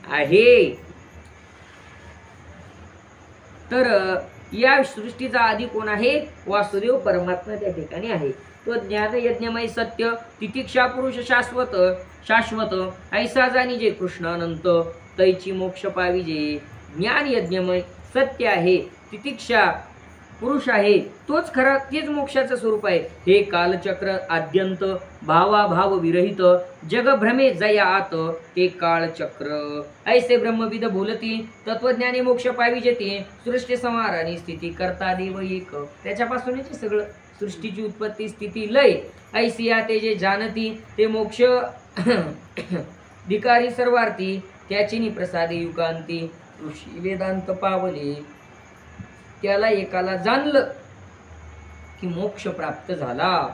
आहे. तर या सृष्टीचा आधी कोण आहे वासुदेव परमात्मा त्या ठिकाणी आहे. तो ज्ञान यज्ञमय सत्य तितिक्षा पुरुष शाश्वत ऐसा जाणी जे कृष्ण अनंत तैची मोक्ष पाविजे. ज्ञान यज्ञमय सत्य आहे तितिक्षा पुरुष आहे तोच खरा तेच मोक्षाचं स्वरूप आहे. हे कालचक्र आद्यंत भावाभाव विरहित जग भ्रमे जया आत ते कालचक्र ऐसे ब्रह्मविद बोलती तत्वज्ञानी मोक्ष पाविजेते. सृष्टी संहार आणि स्थिती करता देव एक. त्याच्यापासूनच सगळं सृष्टीची उत्पत्ती स्थिती लय ऐसिया ते जे जानती ते मोक्ष धिकारी सर्वार्थी त्याची प्रसादे युगांती. ऋषी वेदांत पावले त्याला एकाला जाणलं की मोक्ष प्राप्त झाला.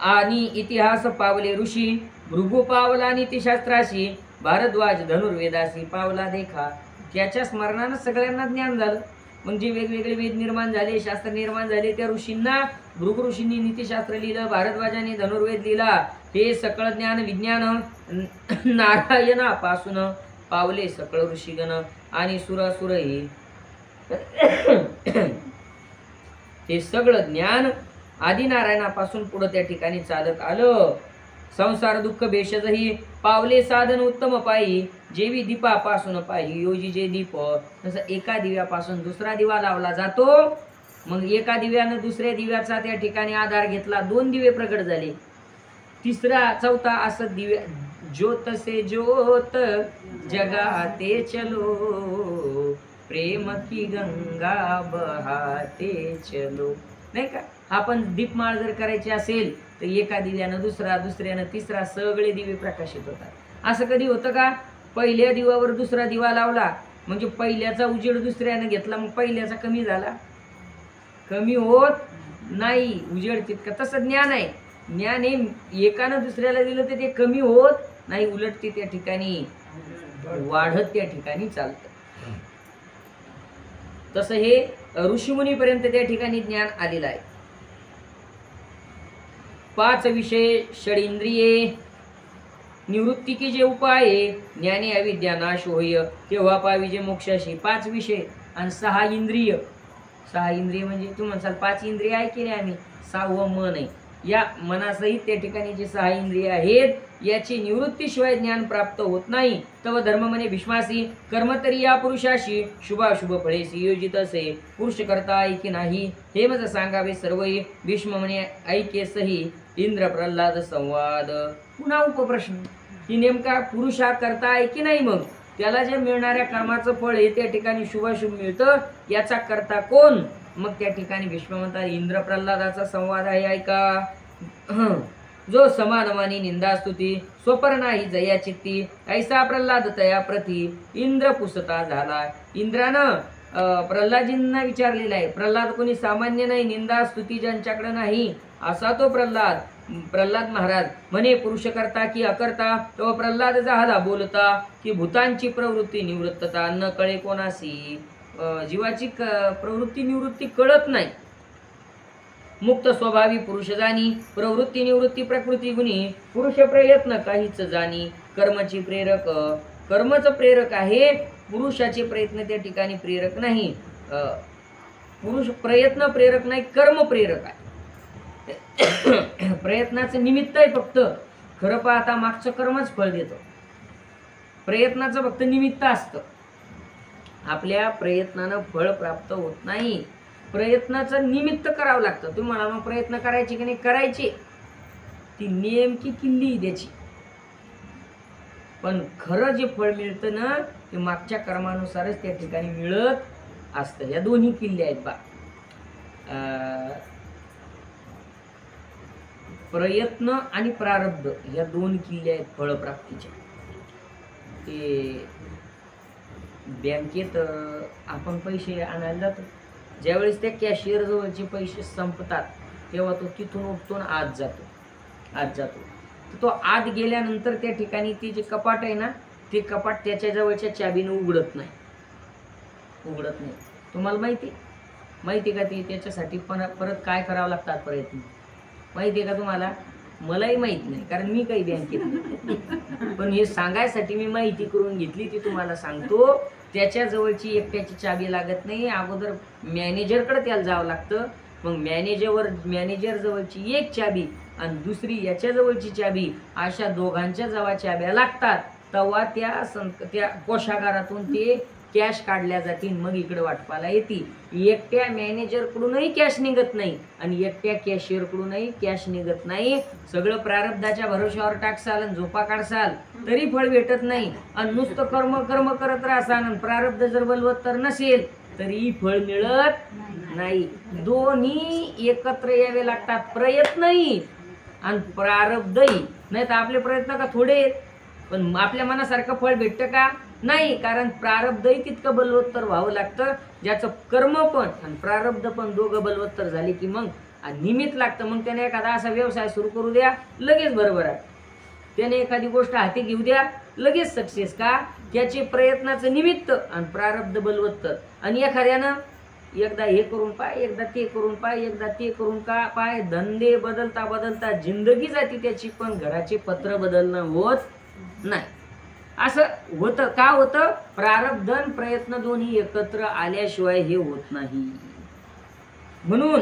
आणि इतिहास पावले ऋषी भृगु पावला नीतिशास्त्राशी भारद्वाज धनुर्वेदासी पावला देखा. त्याच्या स्मरणानं सगळ्यांना ज्ञान झालं. म्हणजे वेगवेगळे वेद निर्माण झाले शास्त्र निर्माण झाले. त्या ऋषींना भृगु ऋषींनी नीतिशास्त्र लिहिलं भारद्वाजाने धनुर्वेद लिहिला. हे सकळ ज्ञान विज्ञान नारायणापासून पावले सकळ ऋषीगण आणि सुरासुरही. हे सगळं ज्ञान आदिनारायणापासून पुढे त्या ठिकाणी चालत आलं. संसार दुःख भेषजही पावले साधन उत्तम पायी जेवी दीपापासून पायी योजी जे दीप. तसं एका दिव्यापासून दुसरा दिवा लावला जातो. मग एका दिव्यानं दुसऱ्या दिव्याचा त्या ठिकाणी आधार घेतला. 2 दिवे प्रगट झाले. तिसरा चौथा असं दिव्या ज्योत से ज्योत जगाते चलो प्रेम की गंगा बहाते चलो. नाही का आपण दीपमाळ जर करायची असेल तर एका दिव्यानं दुसरा दुसऱ्यानं तिसरा सगळे दिवे प्रकाशित होतात. असं कधी होतं का पहिल्या दिव्यावर दुसरा दिवा लावला म्हणजे पहिल्याचा उजेड दुसऱ्यानं घेतला मग पहिल्याचा कमी झाला. कमी होत नाही उजेड तितका. तसं ज्ञान आहे. ज्ञान हे एकानं दुसऱ्याला दिलं तर ते कमी होत नाही उलट ते त्या ठिकाणी वाढत त्या ठिकाणी चालतं. तसं हे ऋषीमुनीपर्यंत त्या ठिकाणी ज्ञान आलेलं आहे. 5 विषय षडींद्रिये निवृत्ती की जे उपाय ज्ञानी अविद्या नाश होय तेव्हा पाविजे मोक्षाशी 5 विषय आणि 6 इंद्रिय. 6 इंद्रिय म्हणजे तू म्हणसाल 5 इंद्रिय ऐकले आम्ही, 6वं मन आहे. या मनासहित त्या ठिकाणी जे 6 इंद्रिय आहेत याची निवृत्तीशिवाय ज्ञान प्राप्त होत नाही. तव धर्म म्हणे भीष्मासी कर्म तरी या पुरुषाशी शुभाशुभ फळेसी योजित असे पुरुष करता ऐकी नाही हे मज सांगावे सर्वही. भीष्म म्हणे ऐकेसही इंद्र प्रल्हाद संवाद. पुन्हा उपप्रश्न की नेमका पुरुषा करता ऐकी नाही, मग त्याला जे मिळणाऱ्या कर्माचं फळ हे त्या ठिकाणी शुभाशुभ मिळतं, याचा करता कोण? मग त्या ठिकाणी भीष्म म्हणतात इंद्र प्रल्हादाचा संवाद आहे ऐका. जो समानमानी निंदा स्तुती स्वपर नाही जया चित्ती ऐसा प्रल्हाद तया प्रती इंद्र पुसता झाला. इंद्रानं प्रल्हादजींना विचारलेला आहे. प्रल्हाद कोणी सामान्य नाही, निंदा स्तुती ज्यांच्याकडे नाही असा तो प्रल्हाद. प्रल्हाद महाराज म्हणे पुरुष करता की अकर्ता. तो प्रल्हाद झाला बोलता की भूतांची प्रवृत्ती निवृत्तता न कळे कोणासी. जीवाची प्रवृत्ती निवृत्ती कळत नाही. मुक्त स्वभावी पुरुष जाणी प्रवृत्ती निवृत्ती प्रकृती गुणी पुरुष प्रयत्न काहीच जाणी. कर्मची प्रेरक कर्मच प्रेरक आहे, पुरुषाचे प्रयत्न त्या ठिकाणी प्रेरक नाही. पुरुष प्रयत्न प्रेरक नाही, कर्म प्रेरक आहे. प्रयत्नाचं निमित्त आहे फक्त, खरं पाहता मागचं कर्मच फळ देतो. प्रयत्नाचं फक्त निमित्त असतं. आपल्या प्रयत्नानं फळ प्राप्त होत नाही, प्रयत्नाचं निमित्त करावं लागतं. तुम्ही म्हणाल मग प्रयत्न करायचे की नाही? करायचे, ती नेमकी किल्ली द्यायची. पण खरं जे फळ मिळतं ना ते मागच्या कर्मानुसारच त्या ठिकाणी मिळत असतं. या दोन्ही किल्ले आहेत बा. प्रयत्न आणि प्रारब्ध या 2 किल्ले आहेत फळप्राप्तीचे. ते बँकेत आपण पैसे आणायला जातो, ज्यावेळेस त्या कॅशियर जवळचे पैसे संपतात तेव्हा तो तिथून उठून आत जातो. तर तो आत गेल्यानंतर त्या ठिकाणी ते जे कपाट आहे ना ते कपाट त्याच्या जवळच्या चाबीनं उघडत नाही. तुम्हाला माहिती का ते त्याच्यासाठी परत काय करावं लागतात प्रयत्न माहिती आहे का तुम्हाला? मलाही माहित नाही, कारण मी काही बँकेत नाही. पण हे सांगायसाठी मी माहिती करून घेतली, ती तुम्हाला सांगतो. त्याच्या जवळची एकट्याची चाबी लागत नाही, अगोदर मॅनेजरकडे त्याला जावं लागतं. मग मॅनेजर जवळची एक चाबी आणि दुसरी याच्या जवळची चाबी, अशा दोघांच्या जेव्हा चाब्या लागतात तेव्हा त्या कोषागारातून ते कॅश काढल्या जातील, मग इकडे वाटपाला येते. एकट्या मॅनेजरकडूनही कॅश निघत नाही आणि एकट्या कॅशियरकडूनही कॅश निघत नाही. सगळं प्रारब्धाच्या भरोश्यावर टाकसाल आणि झोपा काढसाल तरी फळ भेटत नाही. आणि नुसतं कर्म करत राहसाल आणि प्रारब्ध जर बलवत्तर नसेल तरी फळ मिळत नाही. दोन्ही एकत्र यावे लागतात, प्रयत्नही आणि प्रारब्धही. नाही तर आपले प्रयत्न का थोडे आहेत, पण आपल्या मनासारखं फळ भेटतं का? नाही, कारण प्रारब्धही तितकं बलवत्तर व्हावं लागतं. ज्याचं कर्म पण आणि प्रारब्ध पण दोघं बलवत्तर झाले की मग निमित्त लागतं. मग त्याने एखादा असा व्यवसाय सुरू करू द्या, लगेच बरोबर आहे. त्याने एखादी गोष्ट हाती घेऊ द्या, लगेच सक्सेस. का? त्याचे प्रयत्नाचं निमित्त आणि प्रारब्ध बलवत्तर. आणि एखाद्यानं एकदा हे करून पाय, एकदा ते करून पाय, एकदा ते करून पाय, धंदे बदलता जिंदगी जाती त्याची, पण घराचे पत्र बदलणं होत नाही. असं होतं. का होतं? प्रारब्ध आणि प्रयत्न दोन्ही एकत्र आल्याशिवाय हे होत नाही. म्हणून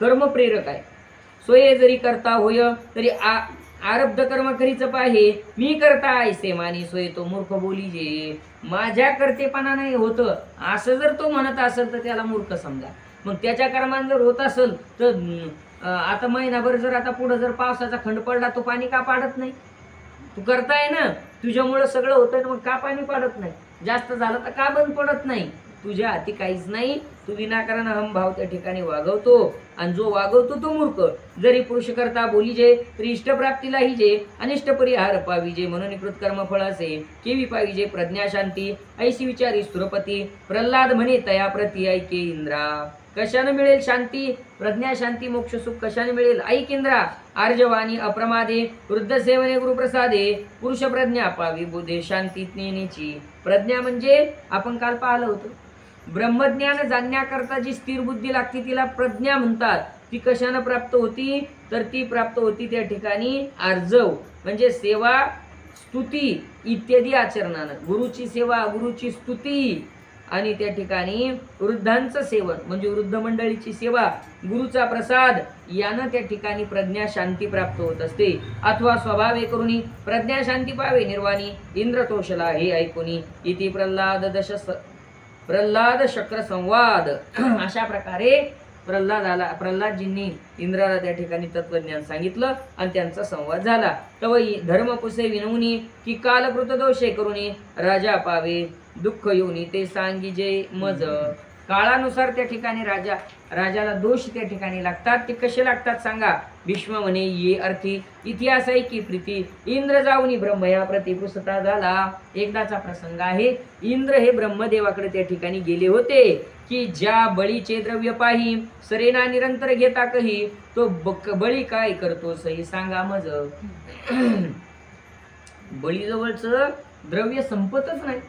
कर्म प्रेरक आहे. सोये जरी करता होय तरी आरब्ध कर्म करीच पाहे, मी करता ऐसे मानी सोय तो मूर्ख बोली जे. माझ्या करतेपणा नाही होतं असं जर तो म्हणत असेल तर त्याला मूर्ख समजा. मग त्याच्या कर्मान जर होत असेल तर आता महिनाभर जर आता पुढे जर पावसाचा खंड पडला तो पाणी का पाडत नाही? तू करताय ना, तुझ्यामुळे सगळं होतंय, मग का पाणी पाडत नाही? जास्त झालं तर का बंद पडत नाही? तुझ्या हाती काहीच नाही. तू विनाकारण हमभाव त्या ठिकाणी वागवतो आणि जो वागवतो तो मूर्ख. जरी पुरुष करता बोली जे तरी इष्टप्राप्तीलाही जे अनिष्ट परिहार पाविजे. म्हणून कृतकर्म फळ असे केवी पाविजे प्रज्ञा शांती ऐशी विचारी सुरपती. प्रल्हाद म्हणे तया प्रती ऐके इंद्रा. कशाने मिळेल शांती? प्रज्ञा शांती मोक्ष सुख कशाने मिळेल? ऐक इंद्रा. आर्जवानी अप्रमादे वृद्ध सेवने गुरुप्रसादे पुरुष प्रज्ञा पावी बुद्धे शांती नेनेची. प्रज्ञा म्हणजे आपण काल पाहिलं होतं, ब्रह्मज्ञान जाणण्याकरता जी स्थिर बुद्धी लागते तिला प्रज्ञा म्हणतात. ती कशाने प्राप्त होती? तर ती प्राप्त होती त्या ठिकाणी आर्जव म्हणजे सेवा स्तुती इत्यादी आचरणानं. गुरुची सेवा, गुरुची स्तुती आणि त्या ठिकाणी वृद्धांचं सेवन म्हणजे वृद्ध मंडळीची सेवा, गुरुचा प्रसाद यानं त्या ठिकाणी प्रज्ञा शांती प्राप्त होत असते. अथवा स्वभावे करुणी प्रज्ञा शांती पावे निर्वाणी इंद्रतोषला हे ऐकुनी इति प्रल्हाद शक्र संवाद. अशा प्रकारे प्रल्हादजींनी इंद्राला त्या ठिकाणी तत्वज्ञान सांगितलं आणि त्यांचा संवाद झाला. तवई धर्मपुसे विनवनी की कालकृत दोषे करुणी राजा पावे दुःख योनी ते सांगी जे मज. काळानुसार त्या ठिकाणी राजाला दोष त्या ठिकाणी लागतात. ते कसे लागतात सांगा. भीष्म म्हणे ये अर्थी इतिहास आहे की प्रीती इंद्र जाऊनी ब्रह्मया प्रतिपुसता झाला. एकदाचा प्रसंग आहे. इंद्र हे ब्रह्मदेवाकडे त्या ठिकाणी गेले होते की ज्या बळीचे द्रव्य पाही सरेना निरंतर घेता कही तो बळी काय करतो सही सांगा मज. बळीजवळचं द्रव्य संपतच नाही.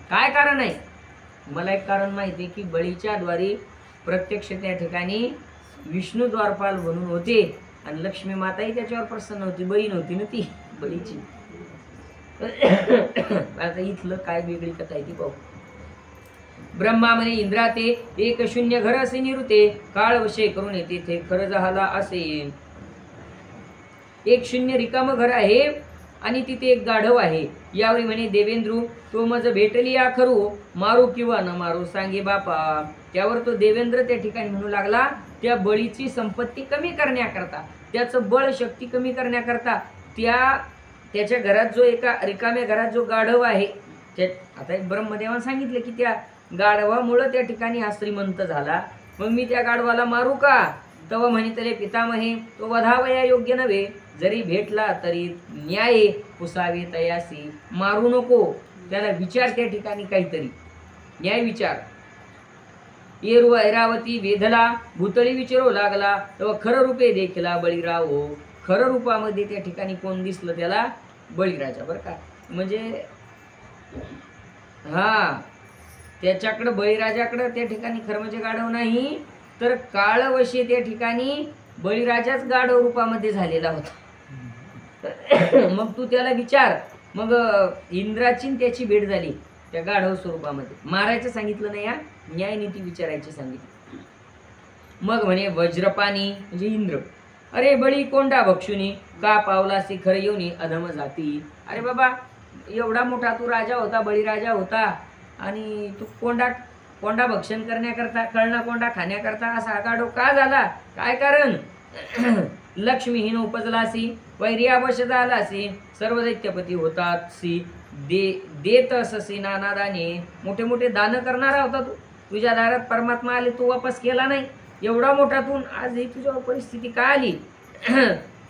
काय कारण आहे. मला एक कारण माहिती आहे की बळीच्या द्वारे प्रत्यक्ष त्या ठिकाणी विष्णू द्वारपाल बनून होते आणि लक्ष्मी माताही त्याच्यावर प्रसन्न होती. बळी नव्हती ना ती बळीची. आता इथलं काय वेगळी कथा आहे ती पाहू. ब्रह्मा म्हणे इंद्रा ते एक शून्य घर असे निरुते काळ वशे करून येते ते खरं झाला असे. एक शून्य रिकाम घर आहे आणि तिथे एक गाढव आहे. यावेळी म्हणे देवेंद्रू तो मज भेटली या खरू मारू किंवा न मारू सांगे बापा. त्यावर तो देवेंद्र त्या ठिकाणी म्हणू लागला त्या बळीची संपत्ती कमी करण्याकरता त्याचं बळ शक्ती कमी करण्याकरता त्याच्या घरात जो एका रिकाम्या घरात जो गाढव आहे आता एक ब्रह्मदेवाने सांगितलं की त्या गाढवामुळं त्या ठिकाणी हा श्रीमंत झाला. मग मी त्या गाढवाला मारू का. तव म्हणितले पितामहे तो वधावया योग्य नव्हे जरी भेटला तरी न्याय पुसावे तयासी. मारू नको त्याला विचार त्या ठिकाणी काहीतरी न्याय विचार. येरू ऐरावती वेधला भूतळी विचारू लागला तेव्हा खरं रूपे देखला बळीराव. खरं रूपामध्ये त्या ठिकाणी कोण दिसलं त्याला बळीराजा. बरं का म्हणजे हा त्याच्याकडं बळीराजाकडं त्या ठिकाणी खरं म्हणजे गाढव नाही तर काळवशी त्या ठिकाणी बळीराजाच गाढव रूपामध्ये झालेला होता. मग तू त्याला विचार. मग इंद्राची त्याची भेट झाली त्या गाढव स्वरूपामध्ये. मारायचं सांगितलं नाही, या न्यायनीती विचारायची सांगितली. मग म्हणे वज्रपाणी म्हणजे इंद्र अरे बळी कोंडा भक्षुनी का पावलासी खर येऊनी अधम जाती. अरे बाबा एवढा मोठा तू राजा होता, बळीराजा होता आणि तू कोंडा भक्षण करण्याकरता कळणा कोंडा खाण्याकरता असा गाढव का झाला. काय कारण. लक्ष्मीहीन उपजलासी वैर्यावश झालासी सर्व दैत्यपती होतासी देत अससी नाना दाने. मोठे मोठे दान करणारा होता तू. तुझ्या दारात परमात्मा आले तू वापस केला नाही. एवढा मोठा तू आज ही तुझ्या परिस्थिती का आली.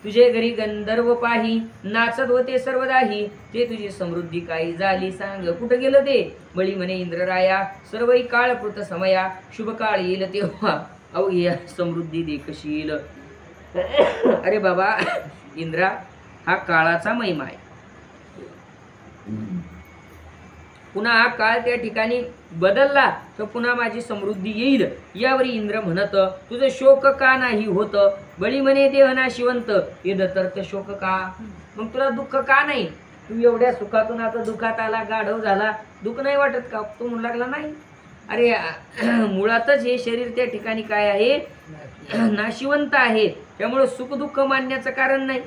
तुझे घरी गंधर्व पाही नाचत होते सर्वदाही ते तुझी समृद्धी काही झाली सांग. कुठं गेलं ते. बळी म्हणे इंद्रराया सर्वही काळकृत समया शुभ काळ येईल तेव्हा अवघ्या समृद्धी देखशील. अरे बाबा इंद्रा हा काळाचा महिमा आहे. पुन्हा हा काळ त्या ठिकाणी बदलला तर पुन्हा माझी समृद्धी येईल. यावरी इंद्र म्हणत तुझं शोक का नाही होत. बळी म्हणे देहना शिवंत हे दत्तर्थ शोक का. मग तुला दुःख का नाही. तू एवढ्या सुखातून आता दुःखात आला गाढव झाला दुःख नाही वाटत का. तू म्हणू लागला नाही. अरे मुळातच हे शरीर त्या ठिकाणी काय आहे नाशिवंत आहे. त्यामुळे सुख दुःख मानण्याचं कारण नाही.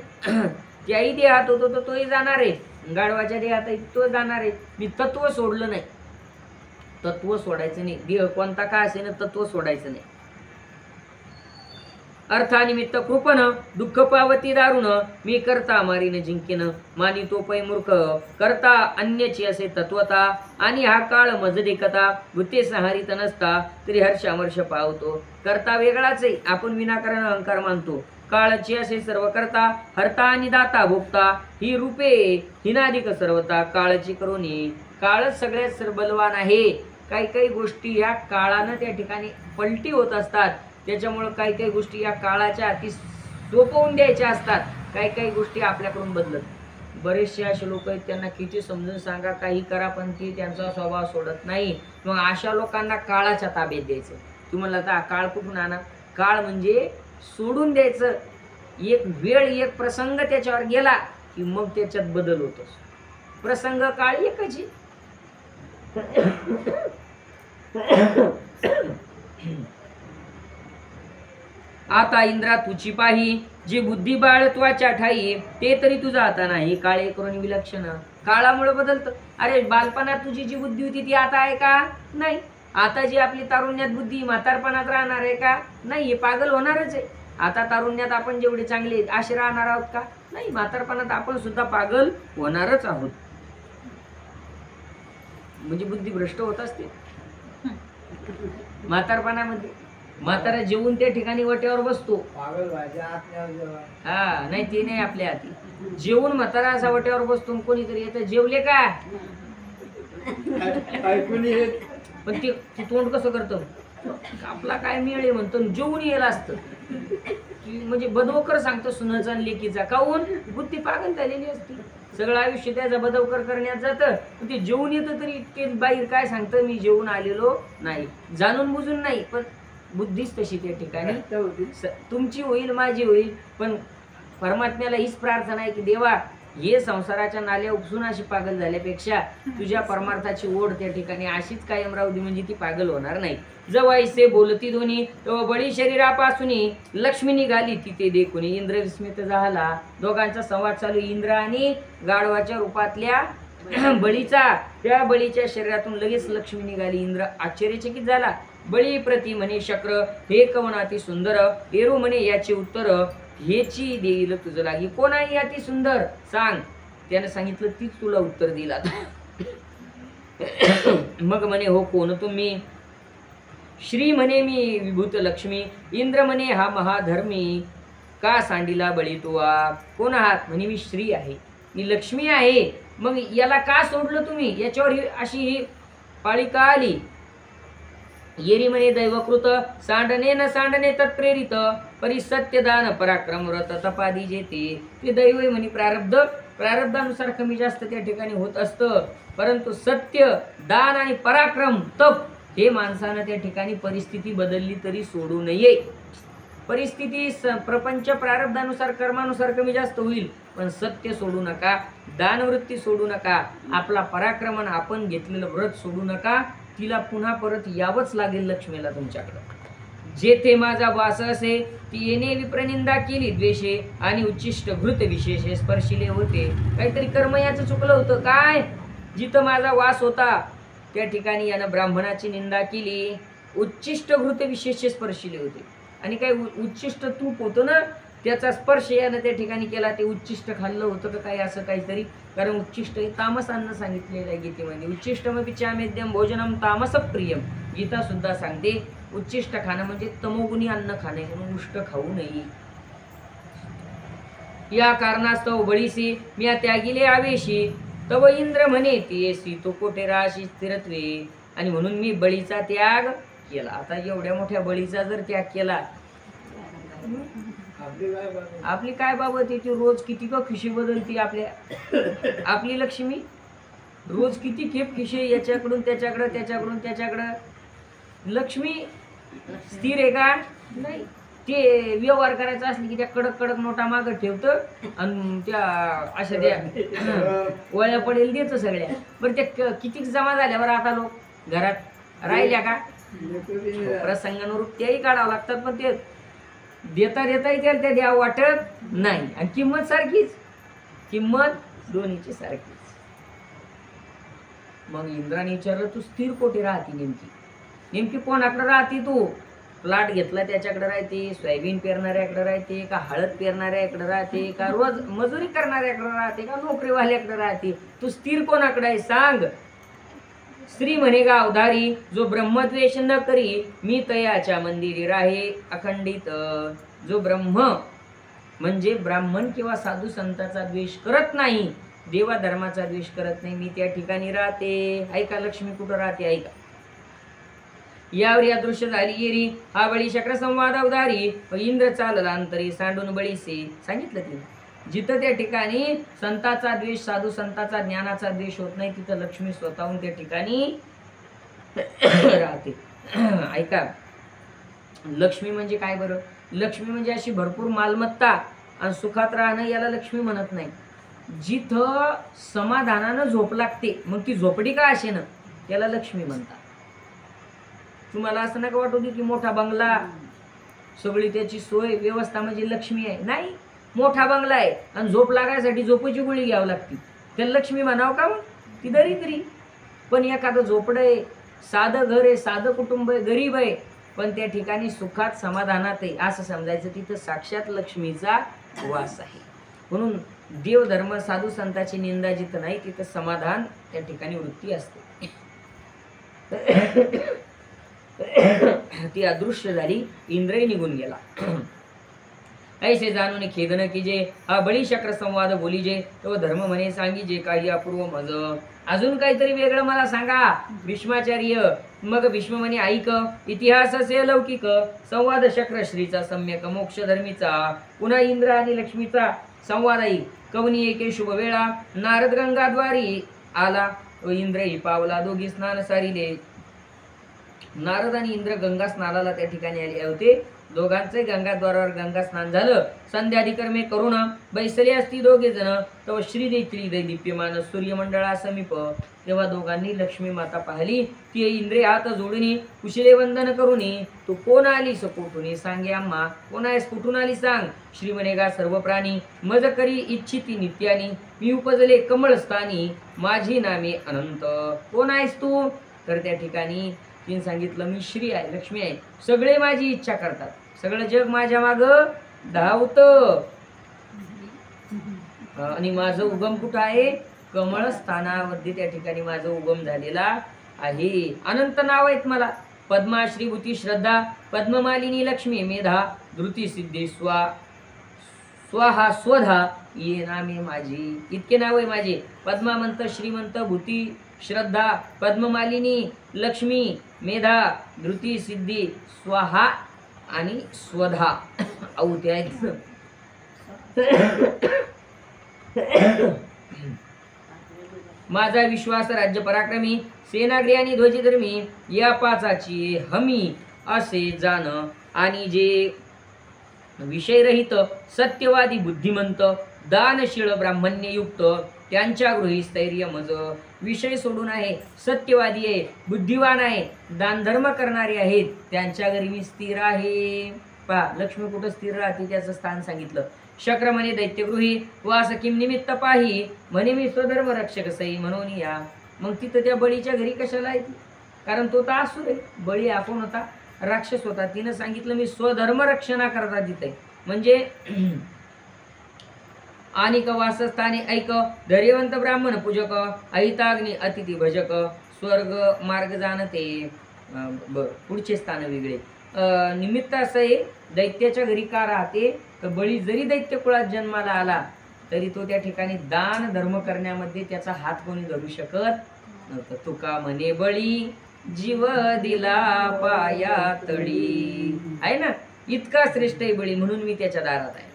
त्याही देहात होतो तर तोही जाणार आहे. गाढवाच्या देहात तो जाणार आहे. मी तत्व सोडलं नाही. तत्व सोडायचं नाही. देह कोणता का असे ना तत्व सोडायचं नाही. अर्थानिमित्त कृपण दुःख पावती दारुण मी करता मारीन जिंकेन मानी तो पै मूर्ख करता अन्यची असे तत्वता आणि हा काळ मज देखता भूते संहारित नसता तरी हर्षामर्ष पावतो. करता वेगळाच आहे. आपण विनाकारण अहंकार मानतो. काळची असे सर्व करता हरता आणि दाता भोगता ही रूपे हिनाधिक सर्वता काळची करुणी. काळच सगळ्यात बलवान आहे. काही काही गोष्टी या काळानं त्या ठिकाणी पलटी होत असतात. त्याच्यामुळे काही काही गोष्टी या काळाच्या अति सोपवून द्यायच्या असतात. काही काही गोष्टी आपल्याकडून बदलत. बरेचसे असे लोक आहेत त्यांना किती समजून सांगा काही करा पण ती त्यांचा स्वभाव सोडत नाही. मग अशा लोकांना काळाच्या ताब्यात द्यायचं. तुम्हाला आता काळ कुठून आणा. काळ म्हणजे सोडून द्यायचं. एक वेळ एक प्रसंग त्याच्यावर गेला की मग त्याच्यात बदल होतो. प्रसंग काळ एकच आहे. आता इंद्रा तुची पाही जे बुद्धी बाळत्वाच्या ठाई ते तरी तुझा आता नाही. काळे करून विलक्षण काळामुळे बदलतं. अरे बालपणात तुझी जी बुद्धी होती ती आता आहे का? नाही. आता जी आपली तारुण्यात बुद्धी म्हातारपणात राहणार आहे का? नाही. हे पागल होणारच आहे. आता तारुण्यात आपण जेवढे चांगले असे राहणार आहोत का? नाही. म्हातारपणात आपण सुद्धा पागल होणारच आहोत. म्हणजे बुद्धी भ्रष्ट होत असते म्हातारपणामध्ये. म्हातारा जेवून त्या ठिकाणी वट्यावर बसतो. हा नाही ते नाही आपल्या हाती. जेवून म्हातारा असा वट्यावर बसतो. कोणीतरी येतं जेवले का पण ते तोंड कसं करतं आपला काय मिळे म्हणतो जेवून येईल असतं. म्हणजे बदवकर सांगतो सुनाचा लेकीचा. काहून? बुद्धी पागल झालेली असते. सगळं आयुष्य त्याचा बदवकर करण्यात जातं. ते जेवून येतं तरी ते बाहेर काय सांगतं मी जेवून आलेलो नाही. जाणून बुजून नाही पण बुद्धीच तशी त्या ठिकाणी. तुमची होईल माझी होईल पण परमात्म्याला हीच प्रार्थना आहे की देवा हे संसाराच्या नाल्या उपसून अशी पागल झाल्यापेक्षा तुझ्या परमार्थाची ओढ त्या ठिकाणी अशीच कायम राहू दे म्हणजे ती पागल होणार नाही. जवळसे बोलती दोन्ही तेव्हा बळी शरीरापासून लक्ष्मी निघाली तिथे देखून इंद्र विस्मित झाला. दोघांचा संवाद चालू. इंद्र आणि गाढवाच्या रूपातल्या बळीचा. त्या बळीच्या शरीरातून लगेच लक्ष्मी निघाली. इंद्र आश्चर्यचकित झाला. बळी प्रति म्हणे शक्र हे कवनाती सुंदर. पेरू म्हणे याचे उत्तर हेची देईल तुझं लागी. कोण आहे अति सुंदर सांग. त्याने सांगितलं तीच तुला उत्तर दिला. मग म्हणे हो कोण तुम्ही? श्री म्हणे मी विभूत लक्ष्मी. इंद्र म्हणे हा महाधर्मी. का सांडिला बळी तुवा? कोण आहात? म्हणे मी श्री आहे मी लक्ष्मी आहे. मग याला का सोडलं तुम्ही? याच्यावर अशी ही पाळी का आली? येरी म्हणे दैवकृत सांडणे न सांडणे तत्प्रेरित परी सत्यदान पराक्रम व्रत तपादी जेते. ते दैव म्हणे प्रारब्ध. प्रारब्धानुसार कमी जास्त त्या ठिकाणी होत असतं. परंतु सत्य दान आणि पराक्रम तप हे माणसानं त्या ठिकाणी परिस्थिती बदलली तरी सोडू नये. परिस्थिती प्रपंच प्रारब्धानुसार कर्मानुसार कमी जास्त होईल पण सत्य सोडू नका. दानवृत्ती सोडू नका. आपला पराक्रम आपण घेतलेलं व्रत सोडू नका. तिला पुन्हा परत यावंच लागेल लक्ष्मीला तुमच्याकडे. जेथे माझा वास असे ती येणे विप्रनिंदा केली द्वेषे आणि उच्चिष्ट घृत विशेषे स्पर्शिले होते. काहीतरी कर्म याचं चुकलं होतं काय? जिथं माझा वास होता त्या ठिकाणी यानं ब्राह्मणाची निंदा केली. उच्चिष्ट घृत विशेष स्पर्शिले होते. आणि काही उच्चिष्ट तूप होतं ना त्याचा स्पर्श यानं त्या ठिकाणी केला. ते उच्चिष्ट खाल्लं होतं का काय असं काहीतरी. कारण उच्चिष्ट हे तामस अन्न सांगितलेलं आहे गीतेमध्ये. उच्चिष्टमपि चामेद्यम भोजनम तामस प्रियम. गीता सुद्धा सांगते उच्चिष्ट खाणं म्हणजे तमोगुणी अन्न खाणे म्हणून उष्ट खाऊ नये. या कारणास्तव बळीसी मी त्यागिले आवेशी. तव इंद्र म्हणे ती तो कोठे राशी स्थिरत्वे. आणि म्हणून मी बळीचा त्याग केला. आता एवढ्या मोठ्या बळीचा जर त्याग केला आपली काय बाबत ती रोज किती का खिशी बदलती आपल्या. आपली लक्ष्मी रोज किती खेप खिशे याच्याकडून त्याच्याकडं त्याच्याकडून त्याच्याकडं. लक्ष्मी स्थिर आहे का? नाही. ते व्यवहार करायचा असले की त्या कडक कडक नोटा मागं ठेवतं आणि त्या अशा द्या वळ्या पडेल देतं सगळ्या. बरं त्या किती जमा झाल्यावर आता लोक घरात राहिल्या का? प्रसंगानुरूप त्याही काढावं लागतात पण ते देता देता त्याला त्या द्यावं वाटत नाही. आणि किंमत सारखीच. किंमत दोन्हीची सारखीच. मग इंद्राने विचारलं तू स्थिर कोठे राहते नेमकी? नेमकी कोणाकडे राहते तू? प्लॉट घेतला त्याच्याकडे राहते, सोयाबीन पेरणाऱ्याकडे राहते का, हळद पेरणाऱ्याकडे राहते का, रोज मजुरी करणाऱ्याकडे राहते का, नोकरीवाल्याकडे राहते? तू स्थिर कोणाकडे आहे सांग. श्री म्हणे गावधारी जो ब्रह्मद्वेष न करी मी तयाच्या मंदिरी राहे अखंडित. जो ब्रह्म म्हणजे ब्राह्मण किंवा साधू संतांचा द्वेष करत नाही, देवा धर्माचा द्वेष करत नाही, मी त्या ठिकाणी राहते. ऐका लक्ष्मी कुठं राहते ऐका. यावर या दृश्य झाली येरी हा बळी शक्र संवाद अवधारी. इंद्र चालला अंतरी सांडून बळीसे. सांगितलं तिने जिथं त्या ठिकाणी संताचा द्वेष साधू संताचा ज्ञानाचा द्वेष होत नाही तिथं लक्ष्मी स्वतःहून त्या ठिकाणी राहते. ऐका लक्ष्मी म्हणजे काय बरं? लक्ष्मी म्हणजे अशी भरपूर मालमत्ता आणि सुखात राहणं याला लक्ष्मी म्हणत नाही. जिथं समाधानानं झोप लागते मग ती झोपडी का असे ना त्याला लक्ष्मी म्हणतात. तुम्हाला असं नका वाटू दे की मोठा बंगला सगळी त्याची सोय व्यवस्था म्हणजे लक्ष्मी आहे. नाही, मोठा बंगला आहे आणि झोप लागायसाठी झोपेची गोळी घ्यावी लागते त्याला लक्ष्मी म्हणावं का? मग ती दरिद्री. पण एखादं झोपडं आहे, साधं घर आहे, साधं कुटुंब आहे, गरीब आहे, पण त्या ठिकाणी सुखात समाधानात आहे असं समजायचं, तिथं साक्षात लक्ष्मीचा वास आहे. म्हणून देवधर्म साधू संतांची निंदा जिथं नाही तिथं समाधान त्या ठिकाणी वृत्ती असते. ती अदृश्य झाली, इंद्रही निघून गेला. ऐसे जाणून खेदन कीजे हा बळी शक्र संवाद बोलीजे तो धर्म म्हणे सांगीजे काही अपूर्व मज. अजून काहीतरी वेगळं मला सांगा भीष्माचार्य. मग भीष्म म्हणे ऐक इतिहास असे लौकिक संवाद शक्र श्रीचा सम्यक मोक्ष धर्मीचा. पुन्हा इंद्र आणि लक्ष्मीचा संवाद ऐक. कवनी एके शुभ वेळा नारद गंगाद्वारी आला व इंद्रही पावला दोघी स्नान सारिले. नारद आणि इंद्र गंगा स्नानाला त्या ठिकाणी आले होते. दोघांचे गंगाद्वारावर गंगा स्नान झालं. संध्याधिकर्मे करून बैसले असती दोघे जण. तेव्हा श्रीदेत्री दैदीप्यमान सूर्यमंडळा समीप. तेव्हा दोघांनी लक्ष्मी माता पाहिली. ती इंद्रे हात जोडून कुशले वंदन करून तू कोण आलीस कुठून सांगे आम्हा. कोण आहेस कुठून आली सांग. श्री म्हणे सर्व प्राणी मज करी इच्छिती नित्यानी. मी उपजले कमळस्थानी माझी नामे अनंत. कोण आहेस तू. तर त्या ठिकाणी तिने सांगितलं मी श्री आहे, लक्ष्मी आहे. सगळे माझी इच्छा करतात, सगळं जग माझ्या माग धावत आणि माझं उगम कुठं आहे. कमळ स्थानामध्ये त्या ठिकाणी माझं उगम झालेला आहे. अनंत नाव आहेत मला. पद्मा श्रीभूती श्रद्धा पद्ममालिनी लक्ष्मी मेधा धृती सिद्धी स्वाहा स्वधा ये नामे माझी. इतके नाव आहे माझे. पद्मामंत श्रीमंत भूती श्रद्धा पद्ममालिनी लक्ष्मी मेधा धृती सिद्धी स्वाहा आणि स्वधा औते आहेत. माझा विश्वास राज्य पराक्रमी सेनाग्री आणि ध्वजधर्मी या पाचाची हमी असे जाण. आणि जे विषयरहित सत्यवादी बुद्धिमंत दानशील ब्राह्मण्ययुक्त त्यांच्या गृही स्थैर्य मज. विषय सोडून आहे, सत्यवादी आहे, बुद्धिवान आहे, दानधर्म करणारे आहेत, त्यांच्या घरी मी स्थिर आहे. पहा लक्ष्मी कुठं स्थिर राहते त्याचं स्थान सांगितलं. शक्र म्हणे दैत्यगृही वास किम निमित्त पाही म्हणे मी स्वधर्म रक्षक सई म्हणून या. मग तिथं त्या बळीच्या घरी कशाला आहे ती. कारण तो तर असुर आहे. बळी हा कोण होता, राक्षस होता. तिनं सांगितलं मी स्वधर्म रक्षणा करता तिथे. म्हणजे आणि वासस्थाने ऐक धैर्यवंत ब्राह्मण पूजक अहिताग्नी अतिथी भजक स्वर्ग मार्ग जाणते. पुढचे स्थान वेगळे. निमित्त असं आहे दैत्याच्या घरी का राहते तर बळी जरी दैत्य कुळात जन्माला आला तरी तो त्या ठिकाणी दान धर्म करण्यामध्ये त्याचा हात कोणी धरू शकत नव्हतं. तुका म्हणे बळी जीव दिला पाया तळी आहे ना. इतका श्रेष्ठ आहे बळी म्हणून मी त्याच्या दारात आहे.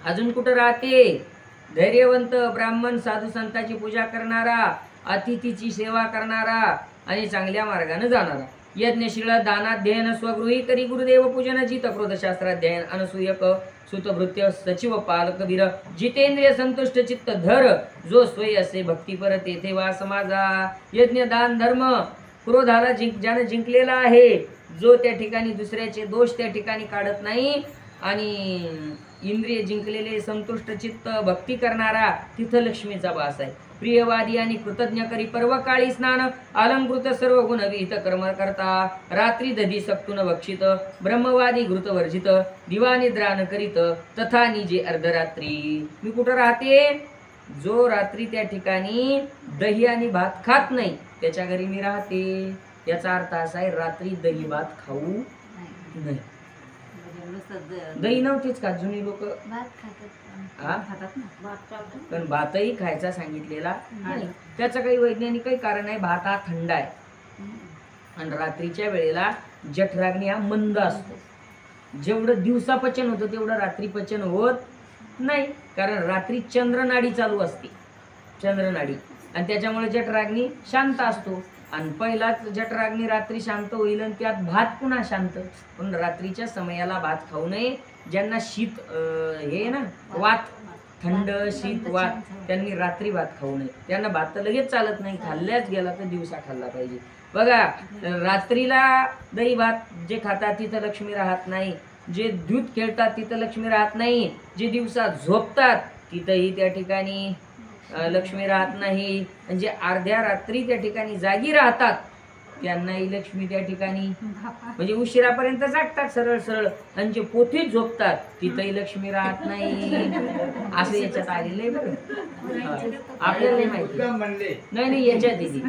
अजून कुठं राहते. धैर्यवंत ब्राह्मण साधू संतांची पूजा करणारा अतिथीची सेवा करणारा आणि चांगल्या मार्गाने जाणारा. यज्ञशील दानाध्ययन स्वगृही करी गुरुदेव पूजन जित क्रोधशास्त्राध्ययन अनसूयक सुतभृत्य सचिव पालक वीर जितेंद्रिय संतुष्ट चित्त धर जो स्वय असे भक्तीपर तेथे वास माझा. यज्ञ दान धर्म क्रोधाला ज्यानं जिंकलेला आहे, जो त्या ठिकाणी दुसऱ्याचे दोष त्या ठिकाणी काढत नाही आणि इंद्रिय जिंकलेले संतुष्ट चित्त भक्ती करणारा तिथं लक्ष्मीचा वास आहे. प्रियवादी आणि कृतज्ञ करी पर्वकाळी स्नान अलंकृत सर्व गुण विहित कर्म करता. रात्री दधी सक्तून भक्षित ब्रह्मवादी घृत वर्जित दिवा निद्रा न करीत तथा निजे अर्धरात्री. मी कुठं राहते. जो रात्री त्या ठिकाणी दही आणि भात खात नाही त्याच्या घरी मी राहते. याचा अर्थ असा आहे रात्री दही भात खाऊ नाही. दही नव्हतेच का जुनी लोक पण भातही खायचा सांगितलेला नाही. त्याचं काही वैज्ञानिक काही कारण आहे. भात हा थंड आहे आणि रात्रीच्या वेळेला जठराग्नी हा मंद असतो. जेवढं दिवसा पचन होतं तेवढं रात्री पचन होत नाही. कारण रात्री चंद्रनाडी चालू असते, चंद्रनाडी, आणि त्याच्यामुळे जठराग्नी शांत असतो. आणि पहिलाच जठराग्नी रात्री शांत होईल आणि त्यात भात पुन्हा शांत. पण रात्रीच्या समयाला भात खाऊ नये. ज्यांना शीत हे ना वात, थंड शीत वात, त्यांनी रात्री भात खाऊ नये. त्यांना भात तर लगेच चालत नाही, खाल्ल्याच गेला तर दिवसा खाल्ला पाहिजे. बघा, रात्रीला दही भात जे खातात तिथं लक्ष्मी राहत नाही. जे दूध खेळतात तिथं लक्ष्मी राहत नाही. जे दिवसा झोपतात तिथंही त्या ठिकाणी लक्ष्मी राहत नाही. म्हणजे अर्ध्या रात्री त्या ठिकाणी जागी राहतात त्यांनाही लक्ष्मी त्या ठिकाणी, म्हणजे उशिरापर्यंत जागतात सरळ सरळ, आणि जे पोथीत झोपतात तिथंही लक्ष्मी राहत नाही. असं याच्यात आलेलं आहे बरं. आपल्याला नाही माहिती. नाही याच्यात दिली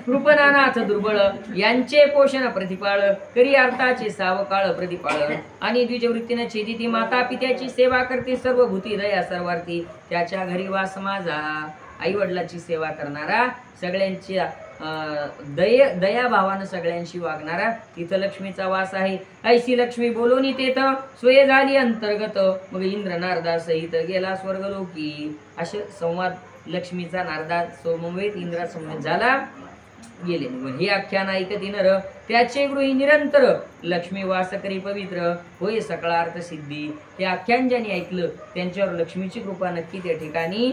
कृपनानाथ दुर्बळ यांचे पोषण प्रतिपाळ करी अर्थाचे सावकाळ प्रतिपाळ आणि द्विजवृत्तीने छेदिती माता पित्याची सेवा करते सर्व भूती दया सर्वार्थी. त्याच्या घरी वास माझा आई वडिलाची सेवा करणारा, सगळ्यांच्या दयाभावानं सगळ्यांशी वागणारा, तिथं लक्ष्मीचा वास आहे. ऐशी लक्ष्मी बोलवणी तेथ सोय झाली अंतर्गत, मग इंद्र नारदा सहित गेला स्वर्गलोकी. असे संवाद लक्ष्मीचा नारदा समवेत इंद्रा समवेत झाला गेले. हे आख्यान ऐकती नर त्याचे गृही निरंतर लक्ष्मी वास करी पवित्र होय सकळा अर्थ सिद्धी. हे आख्यान ज्यांनी ऐकलं त्यांच्यावर लक्ष्मीची कृपा नक्की त्या ठिकाणी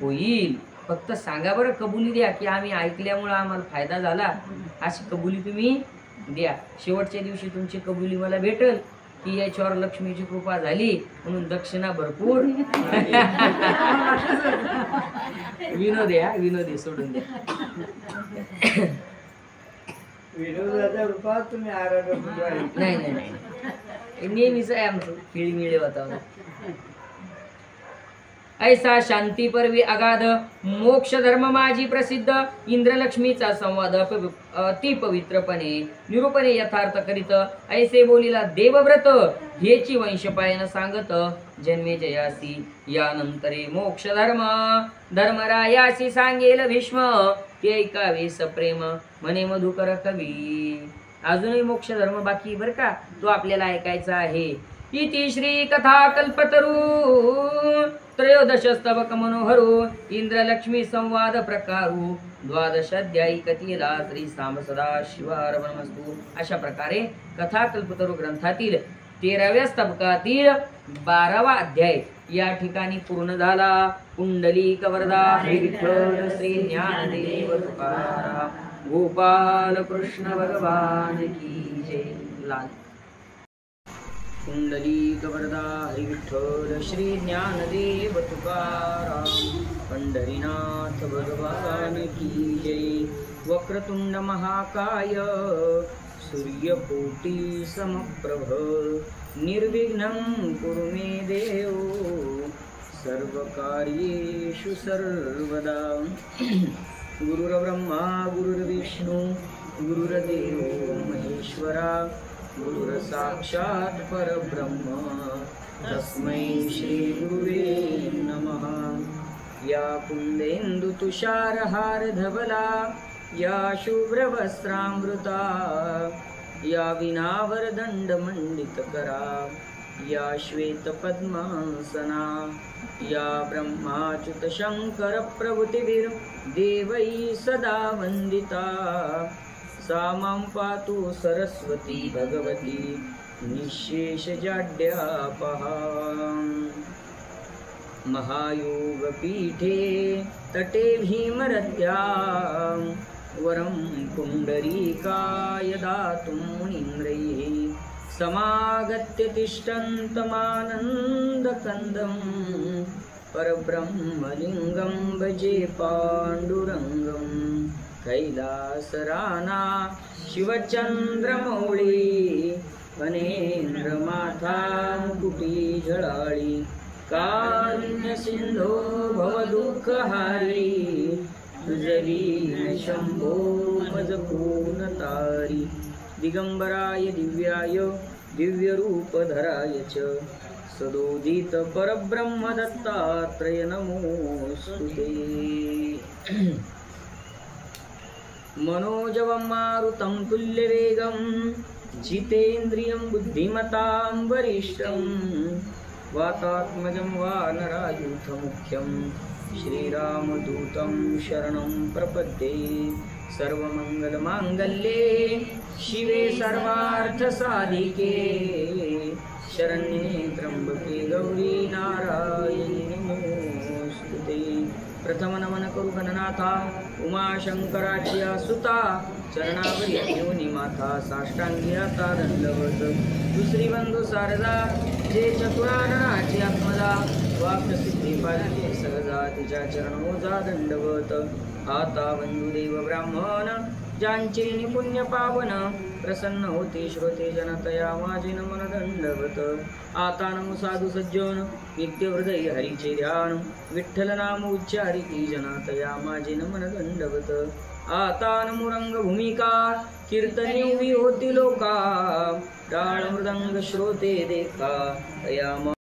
होईल. फक्त सांगा बरं, कबुली द्या की आम्ही ऐकल्यामुळं आम्हाला फायदा झाला, अशी कबुली तुम्ही द्या. शेवटच्या दिवशी तुमची कबुली मला भेटल की याच्यावर लक्ष्मीची कृपा झाली म्हणून दक्षिणा भरपूर. विनोद आहे, विनोद आहे, सोडून द्या. नाही नाही नाही, नेहमीच आहे आमचं खेळीमिळे वातावरण. ऐसा शांती परवी अगाध मोक्ष धर्म माझी प्रसिद्ध इंद्रलक्ष्मीचा संवाद अति पवित्रपणे निरूपणे यथार्थ करीत ऐसे बोलिला देवव्रत हेची वंशपायन सांगत जन्मे जयासी यानंतरे मोक्ष धर्म धर्मरायासी सांगेल भीष्म ते ऐकावे सप्रेम म्हणे मधुकर कवी. अजूनही मोक्ष धर्म बाकी बर का, तो आपल्याला ऐकायचा आहे. इति श्री कथा कल्पतरू त्रयोदशस्तवक मनोहरो इंद्रलक्ष्मी संवाद प्रकारू द्वादशाध्यायी कथेला श्री साम सदा शिवार्पणमस्तु. अशा प्रकारे कथा कल्पतरू ग्रंथातील 13व्या स्तबकातील 12वा अध्याय या ठिकाणी पूर्ण झाला. कुंडलिक वरदा विठ्ठल श्री ज्ञानदेव तुकाराम गोपाल कृष्ण भगवान की जय. लाल कुंडलिक वरदा हरि विठ्ठल श्री ज्ञानदेव तुकाराम पंढरीनाथ भगवान की जय. वक्रतुंड महाकाय सूर्यकोटि समप्रभ निर्विघ्नं कुरु मे देव सर्वकार्येषु सर्वदा. गुरुर्ब्रह्मा गुरुर्विष्णु गुरुर्देवो महेश्वरा गुरुर्साक्षात् परब्रह्म तस्मै श्री गुरुवे नमः. या कुंदेन्दु तुषारहार धवला या शुभ्रवस्त्रामृता या विनावरदंड मंडितकरा या श्वेतपद्मासना या ब्रह्माच्युत शंकर प्रभृतिभिर देवै सदा वंदिता. सा मां पातु सरस्वती भगवती निःशेषजाड्यापहा. महायोगपीठे तटे भीमरत्यां वरं पुण्डरीकाय दातुं मुनीन्द्रैः समागत्य तिष्ठन्तमानन्दकन्दं परब्रह्मलिङ्गं भजे पाण्डुरङ्गं. कैलासराना शिवचंद्रमौळी वनेन्द्रमाथा मुकुटी झळाळी कारुण्य सिंधो भवदुःखहारी तुझलीन शंभो मजपूर्ण तारी. दिगंबराय दिव्याय दिव्यरूपधराय च सदोदित परब्रह्म दत्तात्रय नमोस्तुते. मनोजवं मारुतं तुल्यवेगं जितेन्द्रियं बुद्धिमतां वरिष्ठं वातात्मजं वानरायूथमुख्यं श्रीरामदूतं शरणं प्रपद्ये सर्वमङ्गलमाङ्गल्ये शिवे सर्वार्थसाधिके शरण्ये त्र्यंबके गौरी नारायणी नमोस्तुते। प्रथम नमन करू गणनाथा उमाशंकराची सुता चरणावरी घेऊन माथा साष्टांगी आता दंडवत। दुसरी बंधू शारदा जे चतुराननाची आत्मदा वाक्सिद्धी पालिके सहजा तिच्या चरणोजा दंडवत। आता बंधुदेव ब्राह्मण ज्यांचे निपुण्य पावन प्रसन्न होते श्रोते जनतया माझे नमन दंडवत। आता नमो साधू सज्जन नित्य हृदय हरीचे ध्यान विठ्ठल नाम उच्चारिती जनतया माझे नमन दंडवत। आता नमो रंगभूमिका कीर्तने उभी होती लोका टाळ मृदंग श्रोते देखा तया